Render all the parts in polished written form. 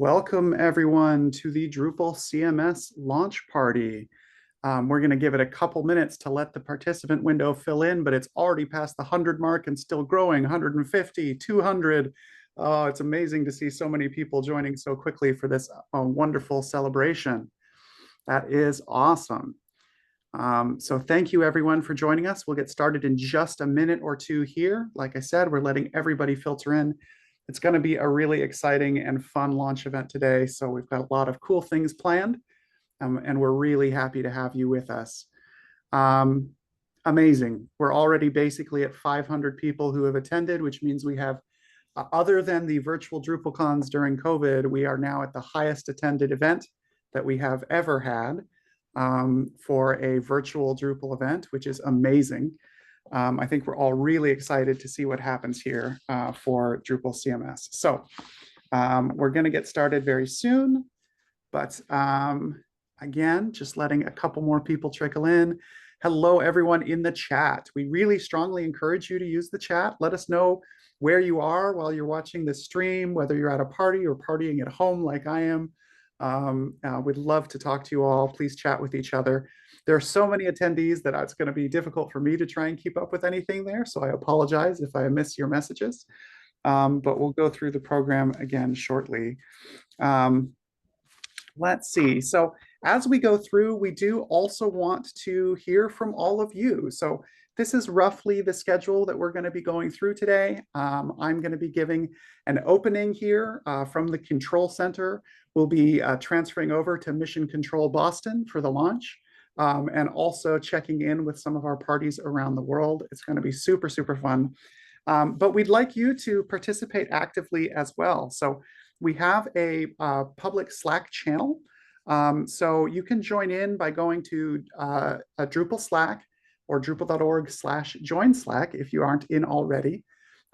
Welcome everyone to the Drupal CMS launch party. We're going to give it a couple minutes to let the participant window fill in, but it's already past the 100 mark and still growing, 150, 200. It's amazing to see so many people joining so quickly for this wonderful celebration. That is awesome. So thank you everyone for joining us. We'll get started in just a minute or two here. Like I said, we're letting everybody filter in. It's going to be a really exciting and fun launch event today. So we've got a lot of cool things planned, and we're really happy to have you with us. Amazing. We're already basically at 500 people who have attended, which means we have, other than the virtual DrupalCons during COVID, we are now at the highest attended event that we have ever had for a virtual Drupal event, which is amazing. I think we're all really excited to see what happens here for Drupal CMS. So we're going to get started very soon, but again, just letting a couple more people trickle in. Hello, everyone in the chat. We really strongly encourage you to use the chat. Let us know where you are while you're watching this stream, whether you're at a party or partying at home like I am. We'd love to talk to you all. Please chat with each other. There are so many attendees that it's going to be difficult for me to try and keep up with anything there. So I apologize if I miss your messages, but we'll go through the program again shortly. Let's see. So as we go through, we do also want to hear from all of you. So this is roughly the schedule that we're going to be going through today. I'm going to be giving an opening here from the control center. We'll be transferring over to Mission Control Boston for the launch, and also checking in with some of our parties around the world. It's going to be super, super fun. But we'd like you to participate actively as well. So we have a public Slack channel. So you can join in by going to a Drupal Slack or drupal.org/join Slack if you aren't in already,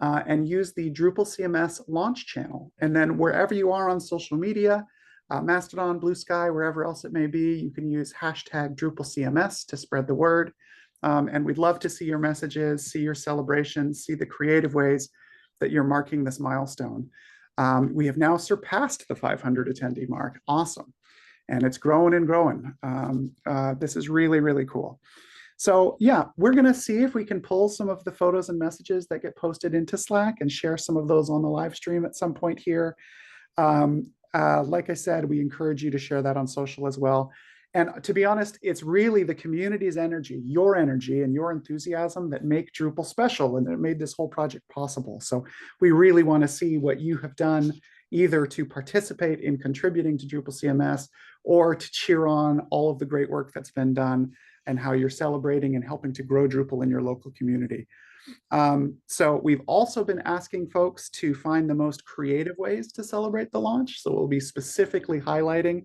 and use the Drupal CMS launch channel. And then wherever you are on social media, Mastodon, Blue Sky, wherever else it may be, you can use hashtag Drupal CMS to spread the word. And we'd love to see your messages, see your celebrations, see the creative ways that you're marking this milestone. We have now surpassed the 500 attendee mark. Awesome. And it's growing and growing. This is really, really cool. So yeah, we're going to see if we can pull some of the photos and messages that get posted into Slack and share some of those on the live stream at some point here. Like I said, we encourage you to share that on social as well. And to be honest, it's really the community's energy, and your enthusiasm that make Drupal special and that made this whole project possible. So we really want to see what you have done, either to participate in contributing to Drupal CMS or to cheer on all of the great work that's been done and how you're celebrating and helping to grow Drupal in your local community. So we've also been asking folks to find the most creative ways to celebrate the launch. So we'll be specifically highlighting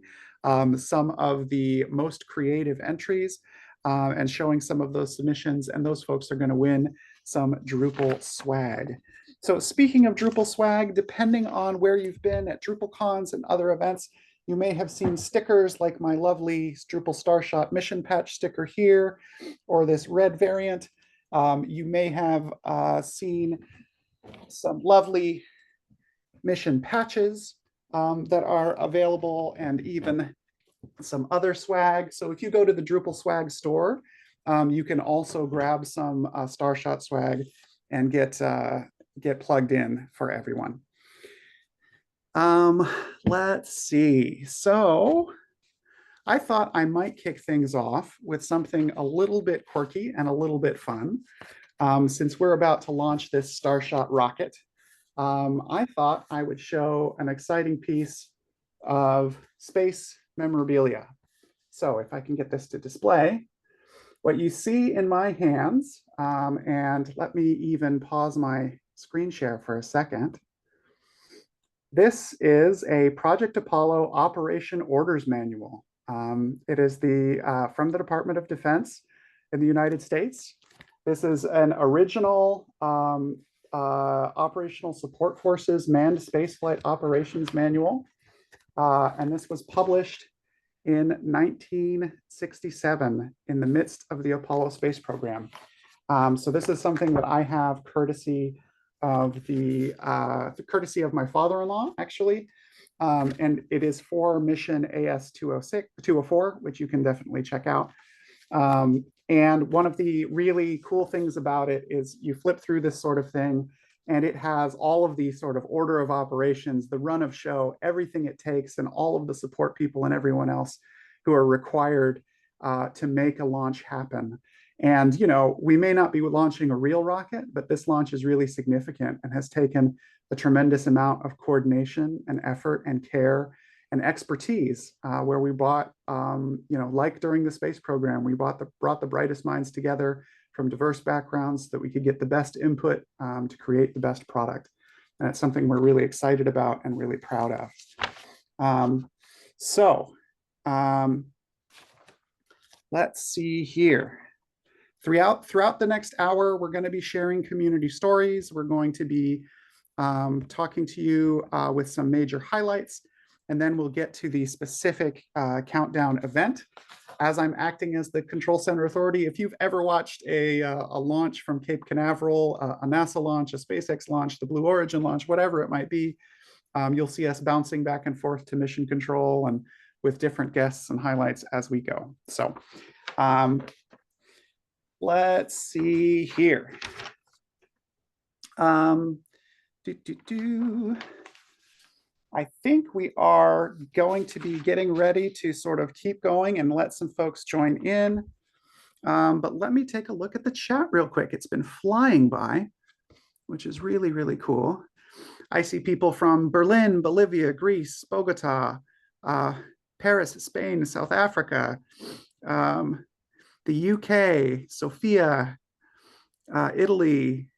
some of the most creative entries and showing some of those submissions, and those folks are going to win some Drupal swag. So speaking of Drupal swag, depending on where you've been at DrupalCons and other events, you may have seen stickers like my lovely Drupal Starshot mission patch sticker here, or this red variant. You may have seen some lovely mission patches that are available, and even some other swag. So if you go to the Drupal swag store, you can also grab some Starshot swag and get plugged in for everyone. Let's see. So I thought I might kick things off with something a little bit quirky and a little bit fun. Since we're about to launch this Starshot rocket, I thought I would show an exciting piece of space memorabilia. So if I can get this to display, what you see in my hands, and let me even pause my screen share for a second. This is a Project Apollo Operation Orders Manual. It is from the Department of Defense in the United States. This is an original Operational Support Forces Manned Spaceflight Operations Manual. And this was published in 1967 in the midst of the Apollo space program. So this is something that I have courtesy of my father-in-law, actually. and it is for mission AS 204, which you can definitely check out. And one of the really cool things about it is you flip through this sort of thing, and it has all of the sort of order of operations, the run of show, everything it takes, and all of the support people and everyone else who are required to make a launch happen. And, you know, we may not be launching a real rocket, but this launch is really significant and has taken a tremendous amount of coordination and effort and care and expertise, where we brought, you know, like during the space program, we brought the brightest minds together from diverse backgrounds so that we could get the best input to create the best product. And it's something we're really excited about and really proud of. Let's see here. Throughout the next hour, we're going to be sharing community stories. We're going to be talking to you with some major highlights, and then we'll get to the specific countdown event. As I'm acting as the Control Center Authority, if you've ever watched a launch from Cape Canaveral, a NASA launch, a SpaceX launch, the Blue Origin launch, whatever it might be, you'll see us bouncing back and forth to mission control and with different guests and highlights as we go. So let's see here. I think we are going to be getting ready to sort of keep going and let some folks join in. But let me take a look at the chat real quick. It's been flying by, which is really, really cool. I see people from Berlin, Bolivia, Greece, Bogota, Paris, Spain, South Africa, the UK, Sofia, Italy.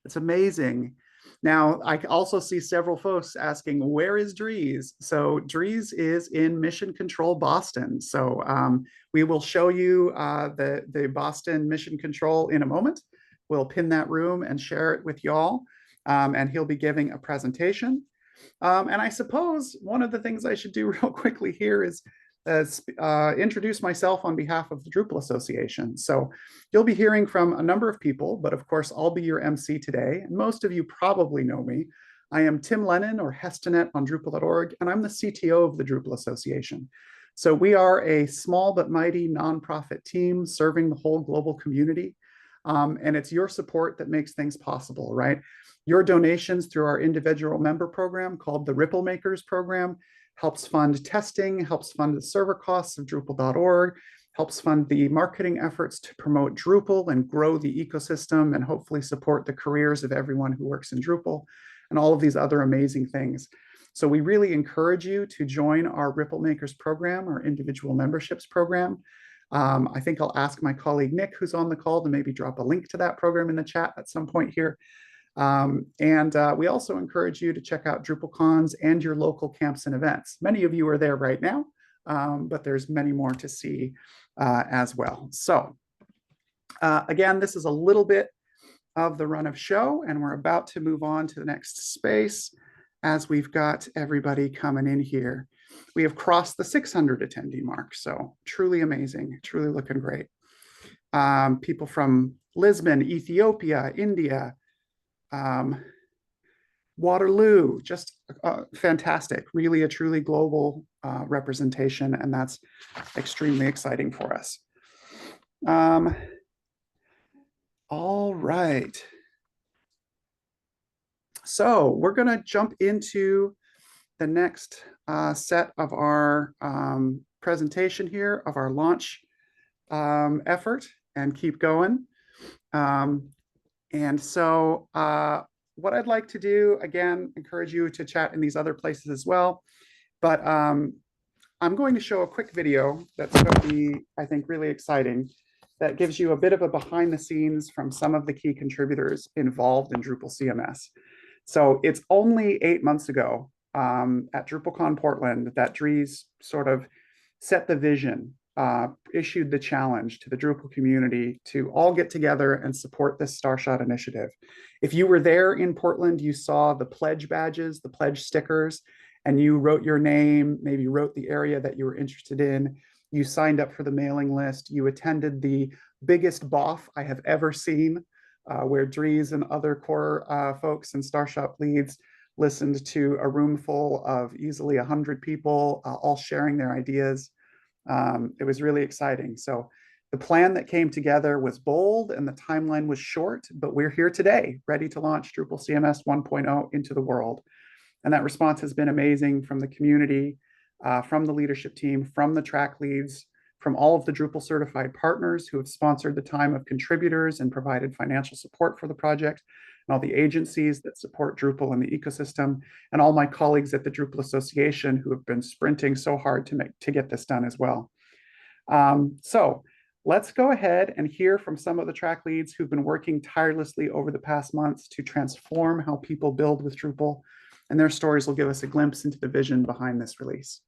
It's amazing. Now, I also see several folks asking, where is Dries? So Dries is in Mission Control Boston. So we will show you the Boston Mission Control in a moment. We'll pin that room and share it with y'all. And he'll be giving a presentation. And I suppose one of the things I should do real quickly here is introduce myself on behalf of the Drupal Association. So you'll be hearing from a number of people, but of course, I'll be your MC today. And most of you probably know me. I am Tim Lennon, or Hestenet on Drupal.org, and I'm the CTO of the Drupal Association. So we are a small but mighty nonprofit team serving the whole global community. And it's your support that makes things possible, right? Your donations through our individual member program called the Ripple Makers program helps fund testing, helps fund the server costs of Drupal.org, helps fund the marketing efforts to promote Drupal and grow the ecosystem and hopefully support the careers of everyone who works in Drupal and all of these other amazing things. So we really encourage you to join our Ripple Makers program, our individual memberships program. I think I'll ask my colleague Nick, who's on the call, to maybe drop a link to that program in the chat at some point here. We also encourage you to check out DrupalCons and your local camps and events. Many of you are there right now, but there's many more to see as well. So again, this is a little bit of the run of show, and we're about to move on to the next space as we've got everybody coming in here. We have crossed the 600 attendee mark, so truly amazing, truly looking great. People from Lisbon, Ethiopia, India, Waterloo, just fantastic, really a truly global representation, and that's extremely exciting for us. All right. So we're going to jump into the next set of our presentation here of our launch effort and keep going. And so what I'd like to do, again, encourage you to chat in these other places as well. But I'm going to show a quick video that's going to be, I think, really exciting, that gives you a bit of a behind the scenes from some of the key contributors involved in Drupal CMS. So it's only 8 months ago at DrupalCon Portland that Dries sort of set the vision, issued the challenge to the Drupal community to all get together and support this Starshot initiative. If you were there in Portland, you saw the pledge badges, the pledge stickers, and you wrote your name, maybe wrote the area that you were interested in. You signed up for the mailing list. You attended the biggest BOF I have ever seen, where Dries and other core folks and Starshot leads listened to a room full of easily 100 people, all sharing their ideas. It was really exciting. So the plan that came together was bold and the timeline was short, but we're here today, ready to launch Drupal CMS 1.0 into the world. And that response has been amazing from the community, from the leadership team, from the track leads, from all of the Drupal certified partners who have sponsored the time of contributors and provided financial support for the project, and all the agencies that support Drupal in the ecosystem, and all my colleagues at the Drupal Association who have been sprinting so hard to get this done as well. So let's go ahead and hear from some of the track leads who've been working tirelessly over the past months to transform how people build with Drupal, and their stories will give us a glimpse into the vision behind this release.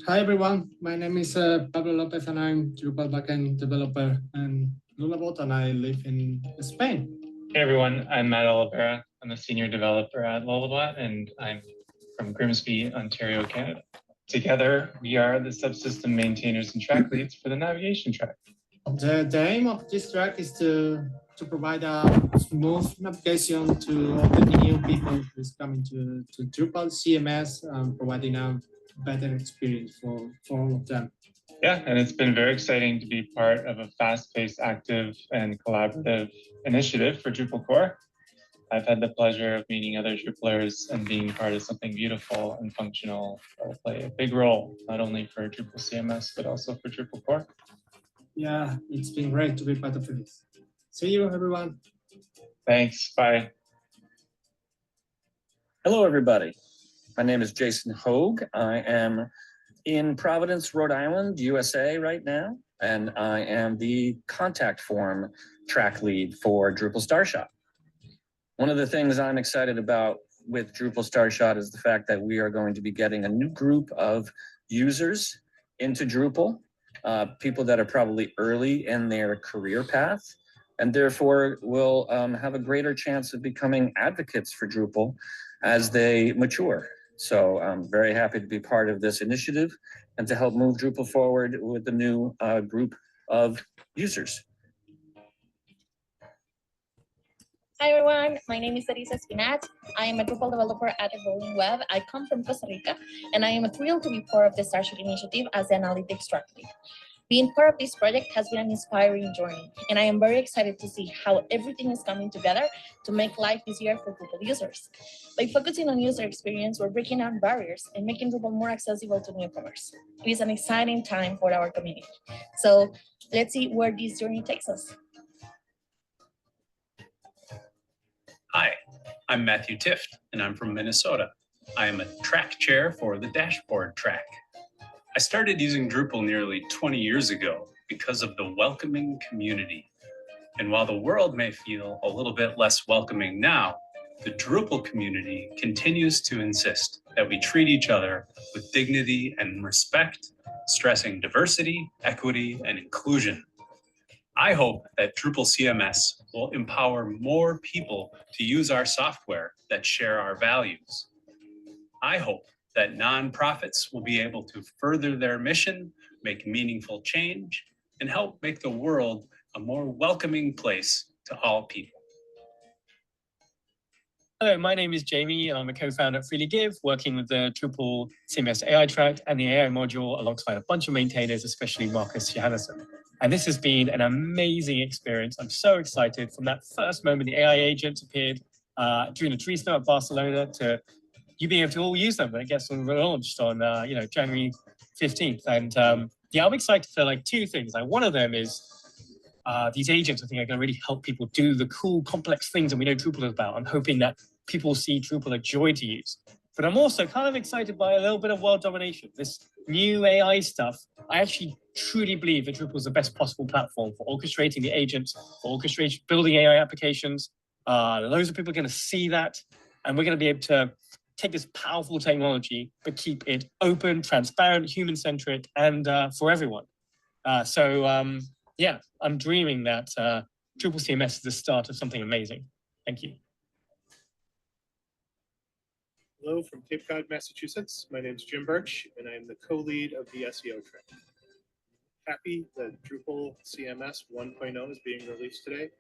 Hi everyone, my name is Pablo Lopez and I'm Drupal backend developer and Lulabot, and I live in Spain. Hey everyone, I'm Matt Oliveira. I'm a senior developer at Lullabot and I'm from Grimsby, Ontario, Canada. Together, we are the subsystem maintainers and track leads for the navigation track. The aim of this track is to provide a smooth navigation to all the new people who's coming to Drupal CMS, providing a better experience for all of them. Yeah, and it's been very exciting to be part of a fast-paced, active, and collaborative initiative for Drupal core. I've had the pleasure of meeting other Drupalers and being part of something beautiful and functional that will play a big role, not only for Drupal CMS, but also for Drupal core. Yeah, it's been great to be part of this. See you, everyone. Thanks, bye. Hello, everybody. My name is Jason Hogue. I am in Providence, Rhode Island, USA right now, and I am the contact form track lead for Drupal Starshot. One of the things I'm excited about with Drupal Starshot is the fact that we are going to be getting a new group of users into Drupal, people that are probably early in their career path, and therefore will have a greater chance of becoming advocates for Drupal as they mature. So I'm very happy to be part of this initiative and to help move Drupal forward with the new group of users. Hi everyone, my name is Teresa Spinat. I am a Drupal developer at Evolving Web. I come from Costa Rica, and I am thrilled to be part of the Starship initiative as the analytics track lead. Being part of this project has been an inspiring journey, and I am very excited to see how everything is coming together to make life easier for Drupal users. By focusing on user experience, we're breaking down barriers and making Drupal more accessible to newcomers. It is an exciting time for our community. So let's see where this journey takes us. Hi, I'm Matthew Tift, and I'm from Minnesota. I am a track chair for the dashboard track. I started using Drupal nearly 20 years ago because of the welcoming community. And while the world may feel a little bit less welcoming now, the Drupal community continues to insist that we treat each other with dignity and respect, stressing diversity, equity, and inclusion. I hope that Drupal CMS will empower more people to use our software that share our values. I hope that nonprofits will be able to further their mission, make meaningful change, and help make the world a more welcoming place to all people. Hello, my name is Jamie, and I'm a co-founder at Freely Give, working with the Drupal CMS AI track and the AI module alongside a bunch of maintainers, especially Marcus Johannesson. And this has been an amazing experience. I'm so excited from that first moment the AI agents appeared during the tree snow at Barcelona to you being able to all use them. I guess when we launched on January 15th. And yeah, I'm excited for like two things. Like one of them is these agents, I think, are going to really help people do the cool, complex things that we know Drupal is about. I'm hoping that people see Drupal a joy to use. But I'm also kind of excited by a little bit of world domination. This new AI stuff, I actually truly believe that Drupal is the best possible platform for orchestrating the agents, for orchestration, building AI applications. Loads of people are going to see that, and we're going to be able to take this powerful technology, but keep it open, transparent, human-centric, and for everyone. Yeah, I'm dreaming that Drupal CMS is the start of something amazing. Thank you. Hello from Cape Cod, Massachusetts. My name is Jim Birch, and I'm the co-lead of the SEO track. Happy that Drupal CMS 1.0 is being released today.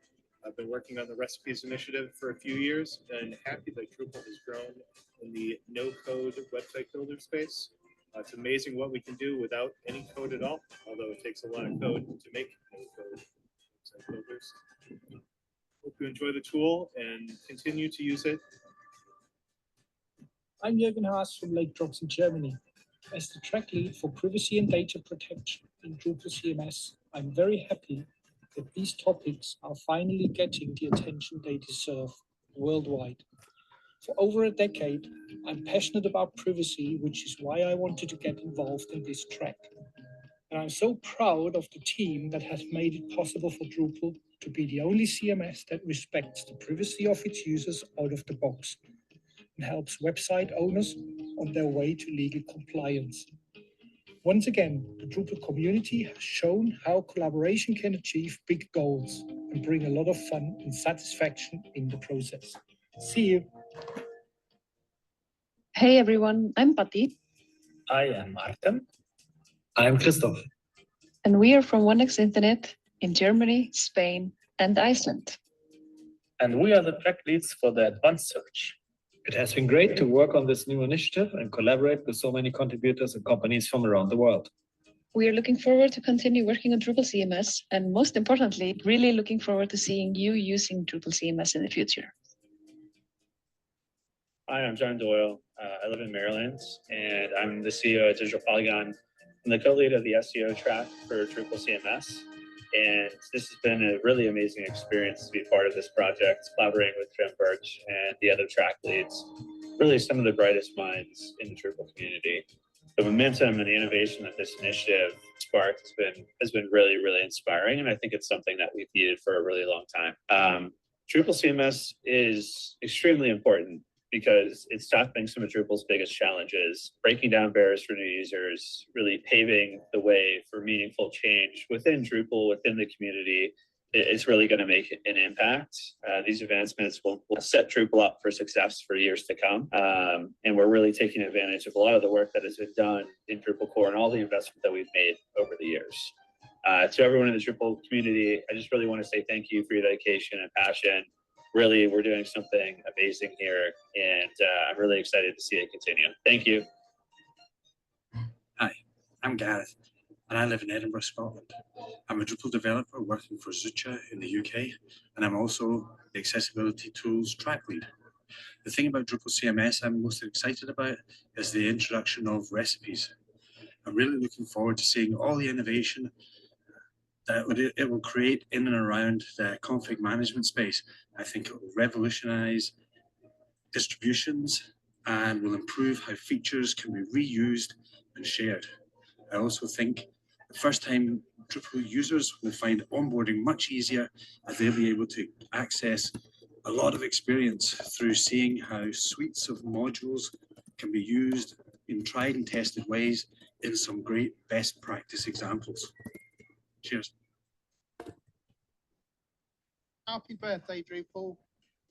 I've been working on the recipes initiative for a few years, and happy that Drupal has grown in the no-code website builder space. It's amazing what we can do without any code at all, although it takes a lot of code to make no-code website builders. Hope you enjoy the tool and continue to use it. I'm Jürgen Haas from Lake Drops in Germany. As the track lead for privacy and data protection in Drupal CMS, I'm very happy that these topics are finally getting the attention they deserve worldwide. For over a decade, I'm passionate about privacy, which is why I wanted to get involved in this track. And I'm so proud of the team that has made it possible for Drupal to be the only CMS that respects the privacy of its users out of the box and helps website owners on their way to legal compliance. Once again, the Drupal community has shown how collaboration can achieve big goals and bring a lot of fun and satisfaction in the process. See you. Hey everyone, I'm Patti. I am Artem. I'm Christoph. And we are from 1x Internet in Germany, Spain, and Iceland. And we are the track leads for the advanced search. It has been great to work on this new initiative and collaborate with so many contributors and companies from around the world. We are looking forward to continue working on Drupal CMS, and most importantly, really looking forward to seeing you using Drupal CMS in the future. Hi, I'm John Doyle. I live in Maryland, and I'm the CEO at Digital Polygon. I'm the co-lead of the SEO track for Drupal CMS. And this has been a really amazing experience to be part of this project, collaborating with Jim Birch and the other track leads, really some of the brightest minds in the Drupal community. The momentum and the innovation that this initiative sparked has been really, really inspiring. And I think it's something that we've needed for a really long time. Drupal CMS is extremely important because it's tackling some of Drupal's biggest challenges, breaking down barriers for new users, really paving the way for meaningful change within Drupal, within the community. It's really going to make an impact. These advancements will set Drupal up for success for years to come. And we're really taking advantage of a lot of the work that has been done in Drupal core and all the investment that we've made over the years. To everyone in the Drupal community, I just really want to say thank you for your dedication and passion. Really, we're doing something amazing here, and I'm really excited to see it continue. Thank you. Hi, I'm Gareth, and I live in Edinburgh, Scotland. I'm a Drupal developer working for Zucha in the UK, and I'm also the accessibility tools track lead. The thing about Drupal CMS I'm most excited about is the introduction of recipes. I'm really looking forward to seeing all the innovation that it will create in and around the config management space. I think it will revolutionize distributions and will improve how features can be reused and shared. I also think the first time Drupal users will find onboarding much easier, as they'll be able to access a lot of experience through seeing how suites of modules can be used in tried and tested ways in some great best practice examples. Cheers. Happy birthday, Drupal.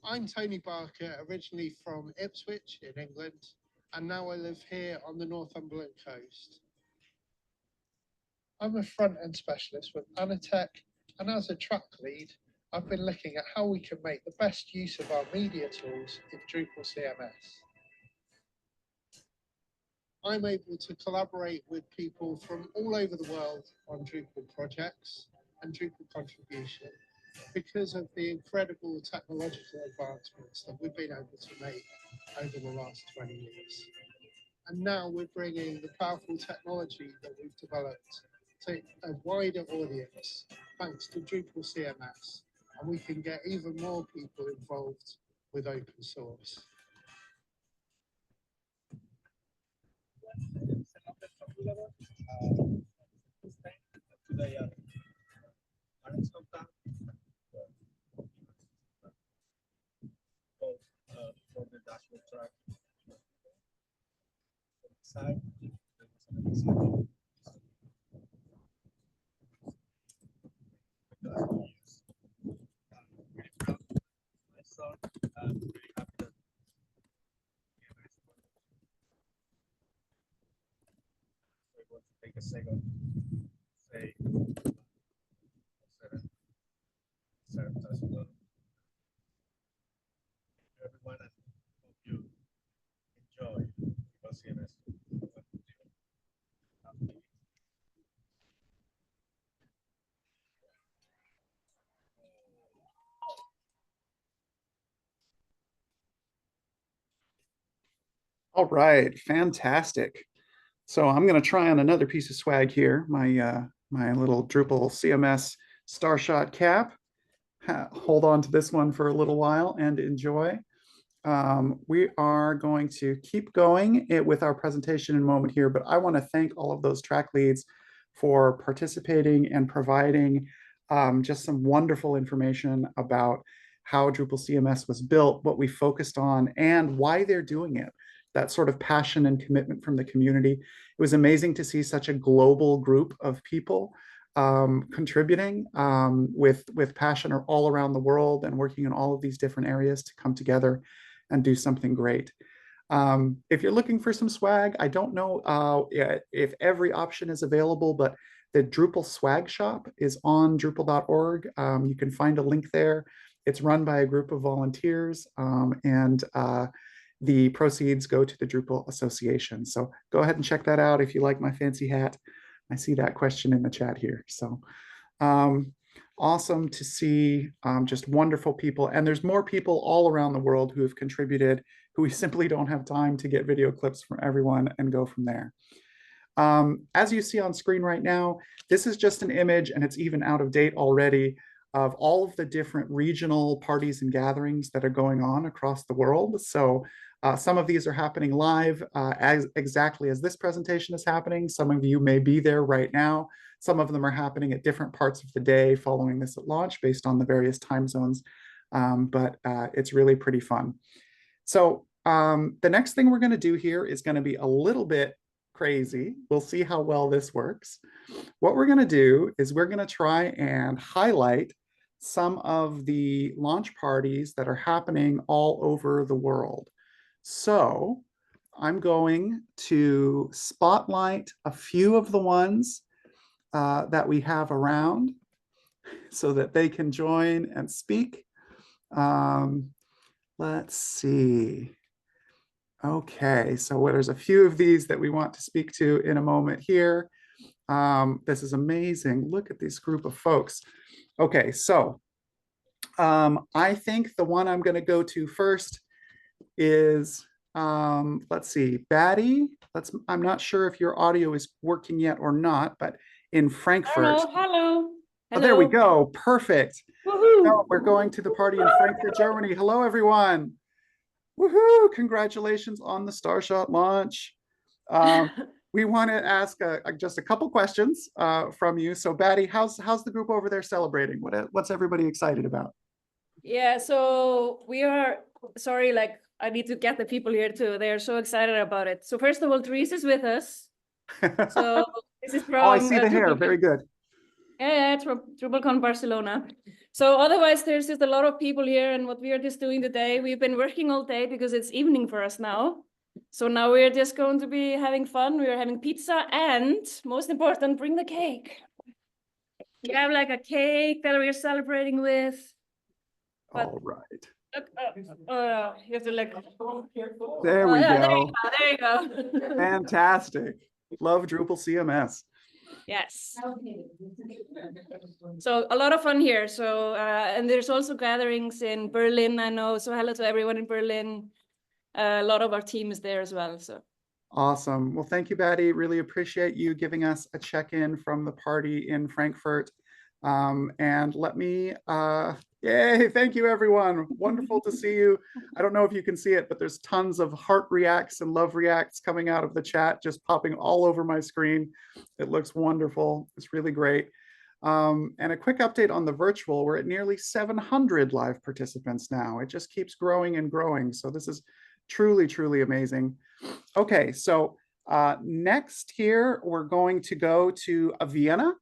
I'm Tony Barker, originally from Ipswich in England, and now I live here on the Northumberland coast. I'm a front-end specialist with Anatech, and as a track lead, I've been looking at how we can make the best use of our media tools in Drupal CMS. I'm able to collaborate with people from all over the world on Drupal projects and Drupal contribution because of the incredible technological advancements that we've been able to make over the last 20 years. And now we're bringing the powerful technology that we've developed to a wider audience thanks to Drupal CMS, and we can get even more people involved with open source. For the dashboard track side. want to take a second, say, everyone, and hope you enjoy Drupal CMS. All right, fantastic. So I'm going to try on another piece of swag here, my little Drupal CMS Starshot cap. Hold on to this one for a little while and enjoy. We are going to keep going with our presentation in a moment here, but I want to thank all of those track leads for participating and providing just some wonderful information about how Drupal CMS was built, what we focused on, and why they're doing it. That sort of passion and commitment from the community. It was amazing to see such a global group of people contributing with passion all around the world and working in all of these different areas to come together and do something great. If you're looking for some swag, I don't know if every option is available, but the Drupal swag shop is on drupal.org. You can find a link there. It's run by a group of volunteers, and the proceeds go to the Drupal Association. So go ahead and check that out if you like my fancy hat. I see that question in the chat here. So awesome to see just wonderful people. And there's more people all around the world who have contributed, who we simply don't have time to get video clips from everyone and go from there. As you see on screen right now, this is just an image, and it's even out of date already, of all of the different regional parties and gatherings that are going on across the world. So some of these are happening live exactly as this presentation is happening. Some of you may be there right now. Some of them are happening at different parts of the day following this at launch based on the various time zones. But it's really pretty fun. So the next thing we're going to do here is going to be a little bit crazy. We'll see how well this works. What we're going to do is we're going to try and highlight some of the launch parties that are happening all over the world. So I'm going to spotlight a few of the ones that we have around so that they can join and speak. Let's see. Okay, so there's a few of these that we want to speak to in a moment here. This is amazing. Look at this group of folks. Okay, so I think the one I'm going to go to first is, let's see, Batty. I'm not sure if your audio is working yet or not, but in Frankfurt. Hello. Oh, there we go. Perfect. Woohoo. So we're going to the party in Frankfurt, Germany. Hello, everyone. Woohoo! Congratulations on the Starshot launch. We want to ask just a couple questions from you. So, Batty, how's the group over there celebrating? What's everybody excited about? Yeah, so we are, sorry, like I need to get the people here too. They're so excited about it. So first of all, Therese is with us. So this is from oh, I see the hair. Very good. Yeah, it's from DrupalCon Barcelona. So otherwise, there's just a lot of people here, and what we are just doing today, we've been working all day because it's evening for us now. So now we're just going to be having fun. We are having pizza, and most important, bring the cake. We have like a cake that we're celebrating with. But all right. You have to like. There we go. There you go. Fantastic. Love Drupal CMS. Yes. So a lot of fun here. So and there's also gatherings in Berlin, I know. So hello to everyone in Berlin. A lot of our team is there as well. So awesome. Well, thank you, Batty. Really appreciate you giving us a check-in from the party in Frankfurt. And let me, yay, thank you, everyone. Wonderful to see you. I don't know if you can see it, but there's tons of heart reacts and love reacts coming out of the chat, just popping all over my screen. It looks wonderful. It's really great. And a quick update on the virtual, we're at nearly 700 live participants now. It just keeps growing and growing. So this is truly, truly amazing. Okay, so next here, we're going to go to Vienna.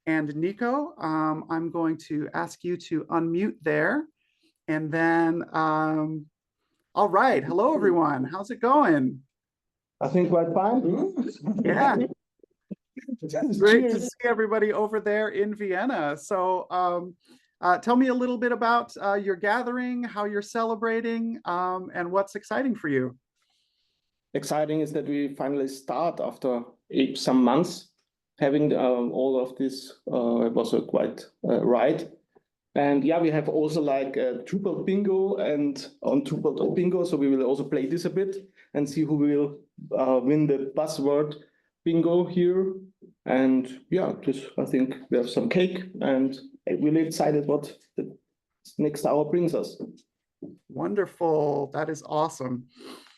And Nico, I'm going to ask you to unmute there. And then, all right. Hello, everyone. How's it going? I think quite fine. Yeah. Great to Cheers. see everybody over there in Vienna. So tell me a little bit about your gathering, how you're celebrating, and what's exciting for you. Exciting is that we finally start after some months having all of this. It was a quite ride. And yeah, we have also like a Drupal bingo and on Drupal.bingo. So we will also play this a bit and see who will win the buzzword bingo here. And yeah, just I think we have some cake and I'm really excited what the next hour brings us. Wonderful. That is awesome.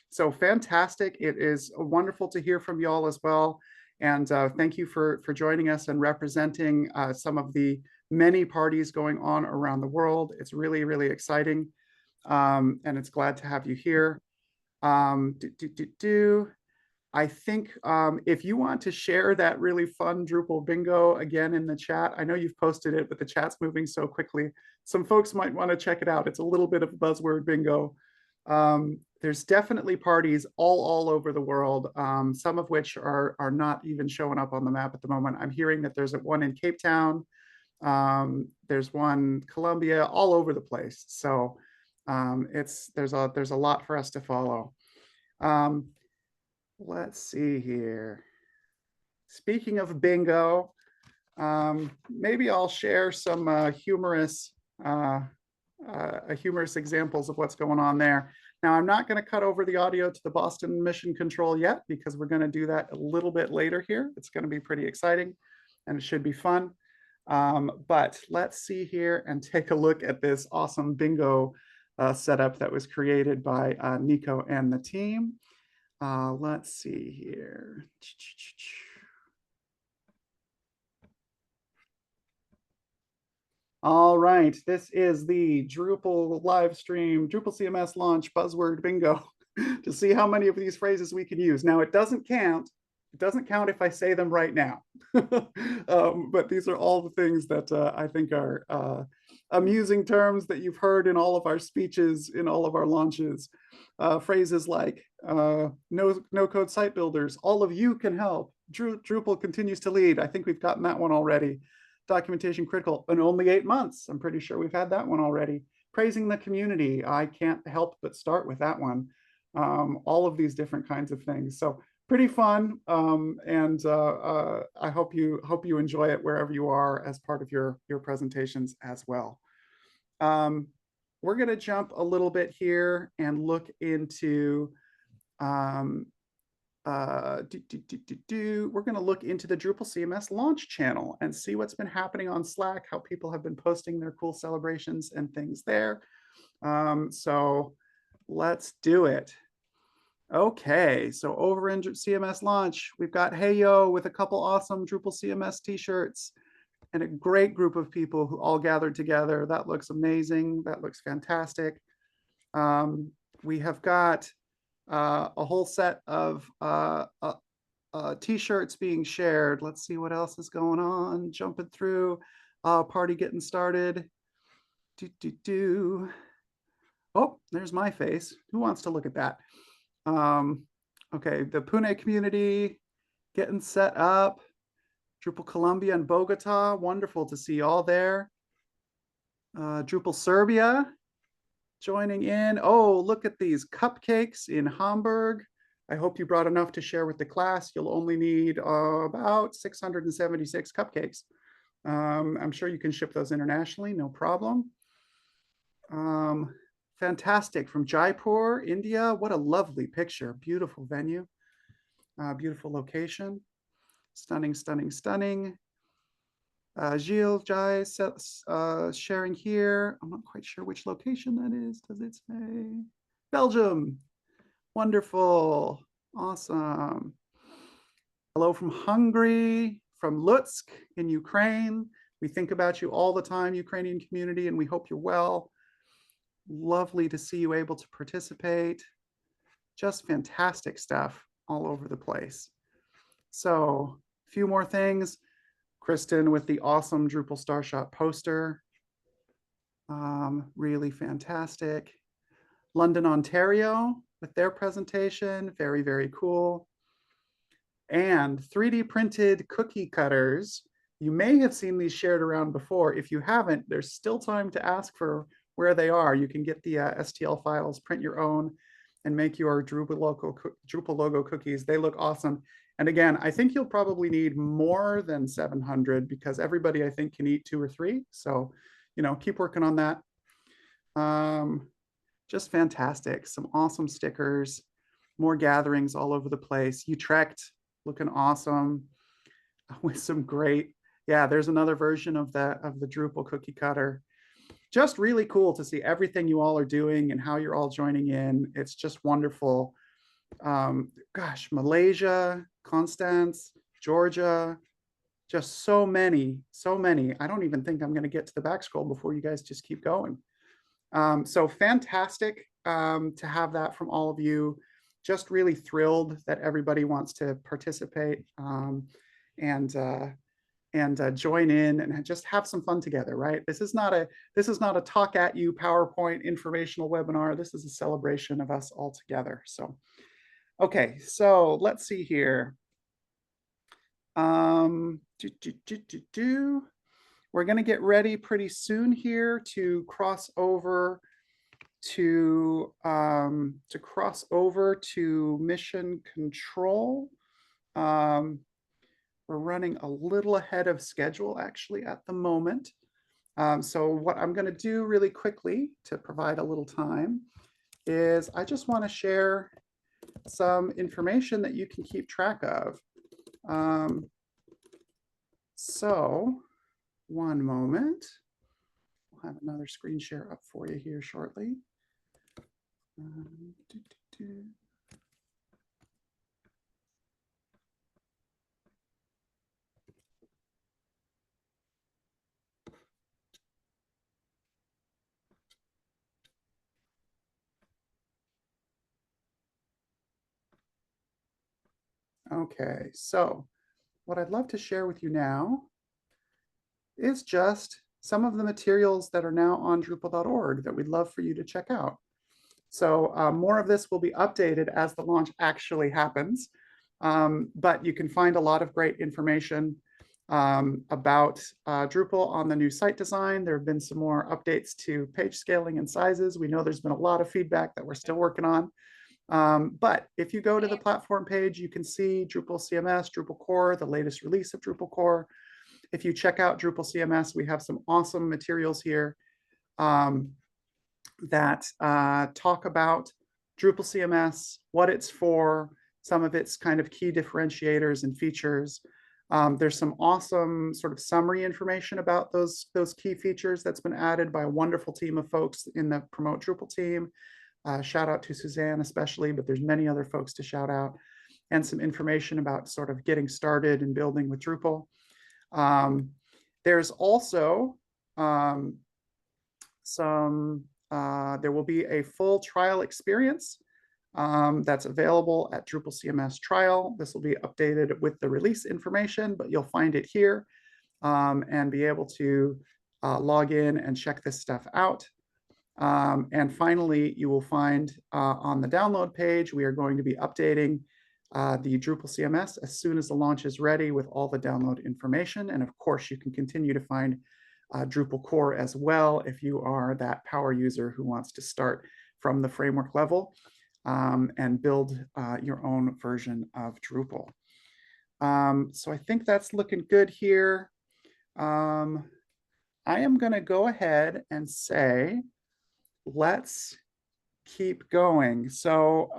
So fantastic. It is wonderful to hear from y'all as well. And thank you for joining us and representing some of the many parties going on around the world. It's really, really exciting. And it's glad to have you here. I think if you want to share that really fun Drupal bingo again in the chat, I know you've posted it, but the chat's moving so quickly. Some folks might want to check it out. It's a little bit of buzzword bingo. There's definitely parties all over the world, some of which are not even showing up on the map at the moment. I'm hearing that there's one in Cape Town. There's one Colombia, all over the place. So there's a lot for us to follow. Let's see here. Speaking of bingo, maybe I'll share some humorous examples of what's going on there. Now, I'm not going to cut over the audio to the Boston Mission Control yet because we're going to do that a little bit later here. It's going to be pretty exciting and it should be fun. But let's see here and take a look at this awesome bingo setup that was created by Nico and the team. Let's see here. All right, this is the Drupal live stream, Drupal CMS launch buzzword bingo to see how many of these phrases we can use. Now, it doesn't count. It doesn't count if I say them right now. But these are all the things that I think are amusing terms that you've heard in all of our speeches, in all of our launches. Phrases like no-code site builders, all of you can help. Drupal continues to lead. I think we've gotten that one already. Documentation critical in only 8 months. I'm pretty sure we've had that one already. Praising the community. I can't help but start with that one. All of these different kinds of things. So pretty fun. And I hope you enjoy it wherever you are as part of your presentations as well. We're going to jump a little bit here and look into we're going to look into the Drupal CMS launch channel and see what's been happening on Slack, how people have been posting their cool celebrations and things there. So let's do it. Okay, so over in CMS launch, we've got Hey Yo with a couple awesome Drupal CMS t-shirts and a great group of people who all gathered together. That looks amazing. That looks fantastic. We have got a whole set of t-shirts being shared. Let's see what else is going on. Jumping through, party getting started. Oh, there's my face. Who wants to look at that? Okay, the Pune community getting set up. Drupal Colombia and Bogota, wonderful to see all there. Drupal Serbia joining in. Oh, look at these cupcakes in Hamburg. I hope you brought enough to share with the class. You'll only need about 676 cupcakes. I'm sure you can ship those internationally, no problem. Fantastic from Jaipur, India. What a lovely picture. Beautiful venue, beautiful location. Stunning, stunning, stunning. Gilles Jai sharing here. I'm not quite sure which location that is. Does it say? Belgium. Wonderful. Awesome. Hello from Hungary, from Lutsk in Ukraine. We think about you all the time, Ukrainian community, and we hope you're well. Lovely to see you able to participate. Just fantastic stuff all over the place. So a few more things. Kristen with the awesome Drupal Starshot poster. Really fantastic. London, Ontario with their presentation. Very, very cool. and 3D printed cookie cutters. You may have seen these shared around before. If you haven't, there's still time to ask for where they are. You can get the STL files, print your own, and make your Drupal logo cookies. They look awesome. And again, I think you'll probably need more than 700 because everybody, I think, can eat 2 or 3. So, you know, keep working on that. Just fantastic. Some awesome stickers, more gatherings all over the place. Utrecht looking awesome with some great, yeah, there's another version of the Drupal cookie cutter. Just really cool to see everything you all are doing and how you're all joining in. It's just wonderful. Gosh, Malaysia, Constance, Georgia, just so many. I don't even think I'm going to get to the back scroll before you guys just keep going. So fantastic to have that from all of you. Just really thrilled that everybody wants to participate and join in and just have some fun together, right? This is not a talk at you PowerPoint informational webinar. This is a celebration of us all together. So, okay, so let's see here. We're going to get ready pretty soon here to cross over to mission control. We're running a little ahead of schedule actually at the moment. So what I'm going to do really quickly to provide a little time is I just want to share some information that you can keep track of. So one moment. I'll have another screen share up for you here shortly. Okay, so what I'd love to share with you now is just some of the materials that are now on Drupal.org that we'd love for you to check out. So more of this will be updated as the launch actually happens, but you can find a lot of great information about Drupal on the new site design. There have been some more updates to page scaling and sizes. We know there's been a lot of feedback that we're still working on. But if you go to the platform page, you can see Drupal CMS, Drupal core, the latest release of Drupal core. If you check out Drupal CMS, we have some awesome materials here that talk about Drupal CMS, what it's for, some of its kind of key differentiators and features. There's some awesome sort of summary information about those key features that's been added by a wonderful team of folks in the Promote Drupal team. Shout out to Suzanne especially, but there's many other folks to shout out, and some information about sort of getting started and building with Drupal. There's also there will be a full trial experience that's available at Drupal CMS trial. This will be updated with the release information, but you'll find it here and be able to log in and check this stuff out. And finally, you will find on the download page, we are going to be updating the Drupal CMS as soon as the launch is ready with all the download information. And of course, you can continue to find Drupal core as well if you are that power user who wants to start from the framework level and build your own version of Drupal. So I think that's looking good here. I am going to go ahead and say, let's keep going. So,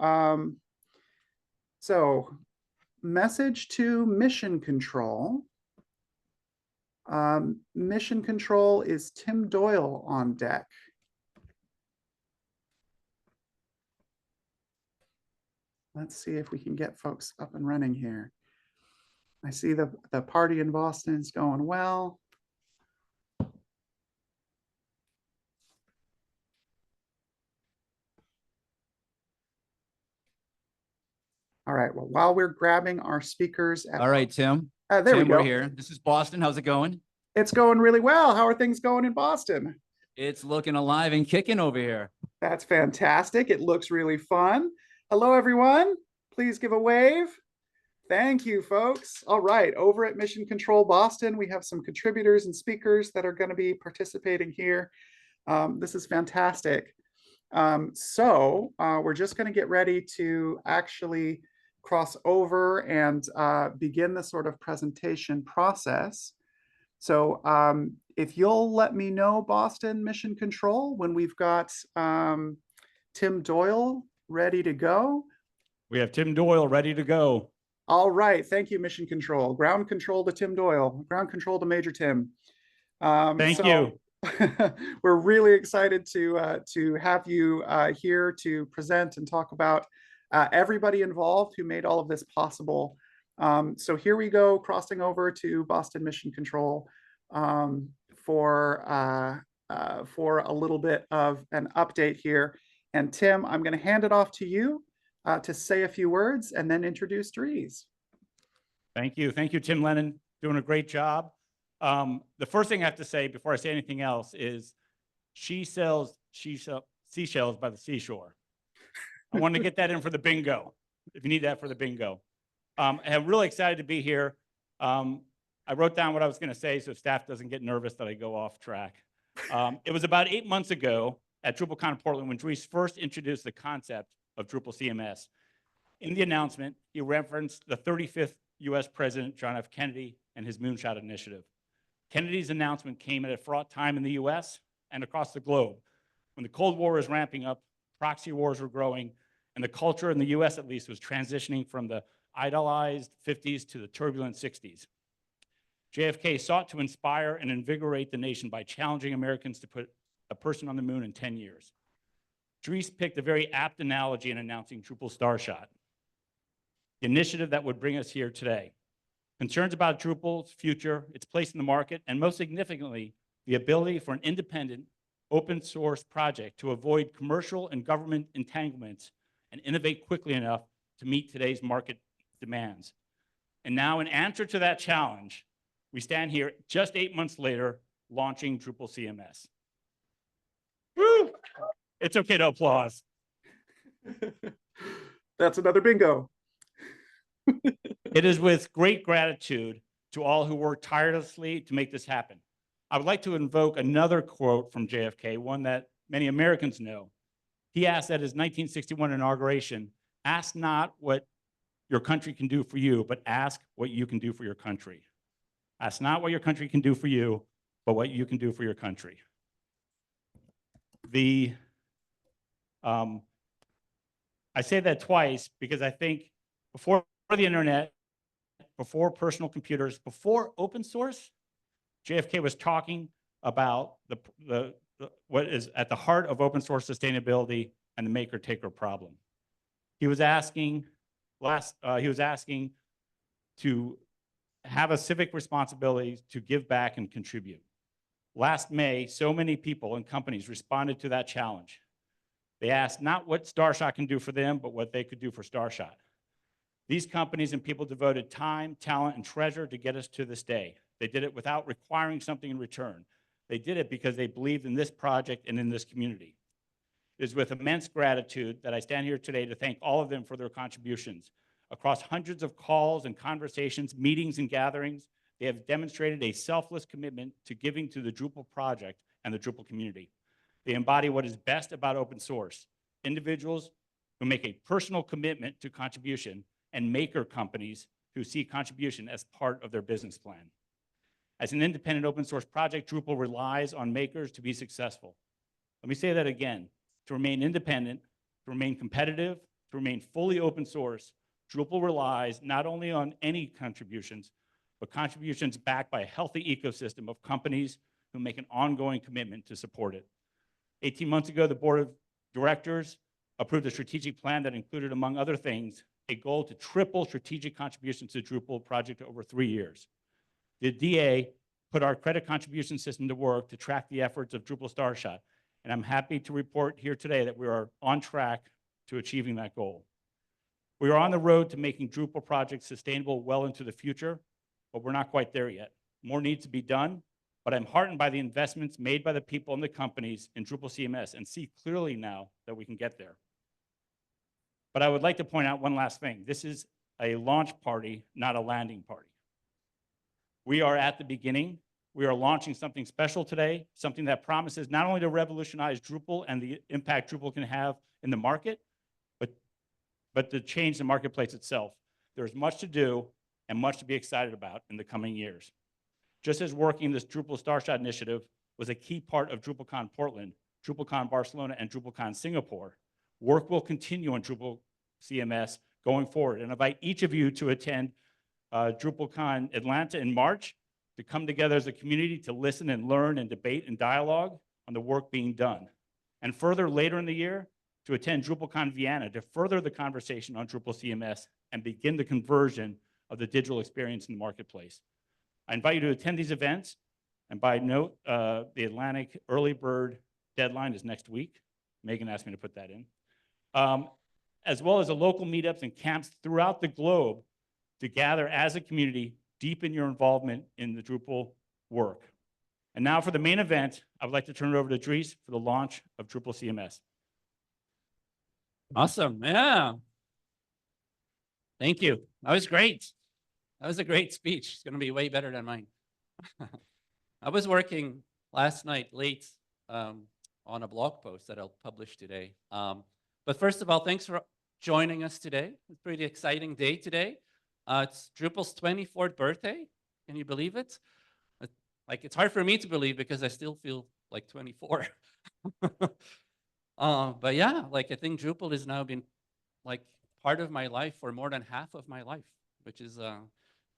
message to mission control. Mission control is Tim Doyle on deck. Let's see if we can get folks up and running here. I see the party in Boston is going well. All right, well, while we're grabbing our speakers. All right, Tim. There Tim, we go. We're here. This is Boston. How's it going? It's going really well. How are things going in Boston? It's looking alive and kicking over here. That's fantastic. It looks really fun. Hello, everyone. Please give a wave. Thank you, folks. All right, over at Mission Control Boston, we have some contributors and speakers that are going to be participating here. This is fantastic. We're just going to get ready to actually cross over and begin the sort of presentation process. So if you'll let me know, Boston Mission Control, when we've got Tim Doyle ready to go. We have Tim Doyle ready to go. All right, thank you, Mission Control. Ground control to Tim Doyle. Ground control to Major Tim. Thank you. We're really excited to have you here to present and talk about everybody involved who made all of this possible. So here we go, crossing over to Boston Mission Control for a little bit of an update here. And Tim, I'm going to hand it off to you to say a few words and then introduce Dries. Thank you. Thank you, Tim Lennon. Doing a great job. The first thing I have to say before I say anything else is she sells seashells by the seashore. I wanted to get that in for the bingo, if you need that for the bingo. I'm really excited to be here. I wrote down what I was going to say so staff doesn't get nervous that I go off track. It was about 8 months ago at DrupalCon Portland when Dries first introduced the concept of Drupal CMS. In the announcement, he referenced the 35th US President John F. Kennedy and his Moonshot Initiative. Kennedy's announcement came at a fraught time in the US and across the globe. When the Cold War was ramping up, proxy wars were growing, and the culture in the US at least was transitioning from the idolized 50s to the turbulent 60s. JFK sought to inspire and invigorate the nation by challenging Americans to put a person on the moon in 10 years. Dries picked a very apt analogy in announcing Drupal Starshot, the initiative that would bring us here today. Concerns about Drupal's future, its place in the market, and most significantly, the ability for an independent, open source project to avoid commercial and government entanglements and innovate quickly enough to meet today's market demands. And now, in answer to that challenge, we stand here just 8 months later, launching Drupal CMS. Woo! It's okay to applause. That's another bingo. It is with great gratitude to all who worked tirelessly to make this happen. I would like to invoke another quote from JFK, one that many Americans know. He asked at his 1961 inauguration, "Ask not what your country can do for you, but ask what you can do for your country." Ask not what your country can do for you, but what you can do for your country. I say that twice because I think before the internet, before personal computers, before open source, JFK was talking about what is at the heart of open source sustainability and the maker-taker problem. He was asking to have a civic responsibility to give back and contribute. Last May, so many people and companies responded to that challenge. They asked not what Starshot can do for them, but what they could do for Starshot. These companies and people devoted time, talent, and treasure to get us to this day. They did it without requiring something in return. They did it because they believed in this project and in this community. It is with immense gratitude that I stand here today to thank all of them for their contributions. Across hundreds of calls and conversations, meetings and gatherings, they have demonstrated a selfless commitment to giving to the Drupal project and the Drupal community. They embody what is best about open source, individuals who make a personal commitment to contribution and maker companies who see contribution as part of their business plan. As an independent open source project, Drupal relies on makers to be successful. Let me say that again. To remain independent, to remain competitive, to remain fully open source, Drupal relies not only on any contributions, but contributions backed by a healthy ecosystem of companies who make an ongoing commitment to support it. 18 months ago, the board of directors approved a strategic plan that included, among other things, a goal to triple strategic contributions to Drupal project over 3 years. The DA put our credit contribution system to work to track the efforts of Drupal Starshot, and I'm happy to report here today that we are on track to achieving that goal. We are on the road to making Drupal projects sustainable well into the future, but we're not quite there yet. More needs to be done, but I'm heartened by the investments made by the people and the companies in Drupal CMS and see clearly now that we can get there. But I would like to point out one last thing. This is a launch party, not a landing party. We are at the beginning. We are launching something special today, something that promises not only to revolutionize Drupal and the impact Drupal can have in the market, but to change the marketplace itself. There's much to do and much to be excited about in the coming years. Just as working this Drupal Starshot initiative was a key part of DrupalCon Portland, DrupalCon Barcelona, and DrupalCon Singapore, work will continue on Drupal CMS going forward. And invite each of you to attend DrupalCon Atlanta in March, to come together as a community to listen and learn and debate and dialogue on the work being done. And further, later in the year, to attend DrupalCon Vienna to further the conversation on Drupal CMS and begin the conversion of the digital experience in the marketplace. I invite you to attend these events. And by note, the Atlantic early bird deadline is next week. Megan asked me to put that in. As well as the local meetups and camps throughout the globe to gather as a community, deepen your involvement in the Drupal work. And now for the main event, I would like to turn it over to Dries for the launch of Drupal CMS. Awesome, yeah. Thank you, that was great. That was a great speech. It's gonna be way better than mine. I was working last night late on a blog post that I'll publish today. But first of all, thanks for joining us today. It's a pretty exciting day today. It's Drupal's 24th birthday. Can you believe it? Like, it's hard for me to believe because I still feel like 24. But yeah, like I think Drupal has now been like part of my life for more than half of my life, which is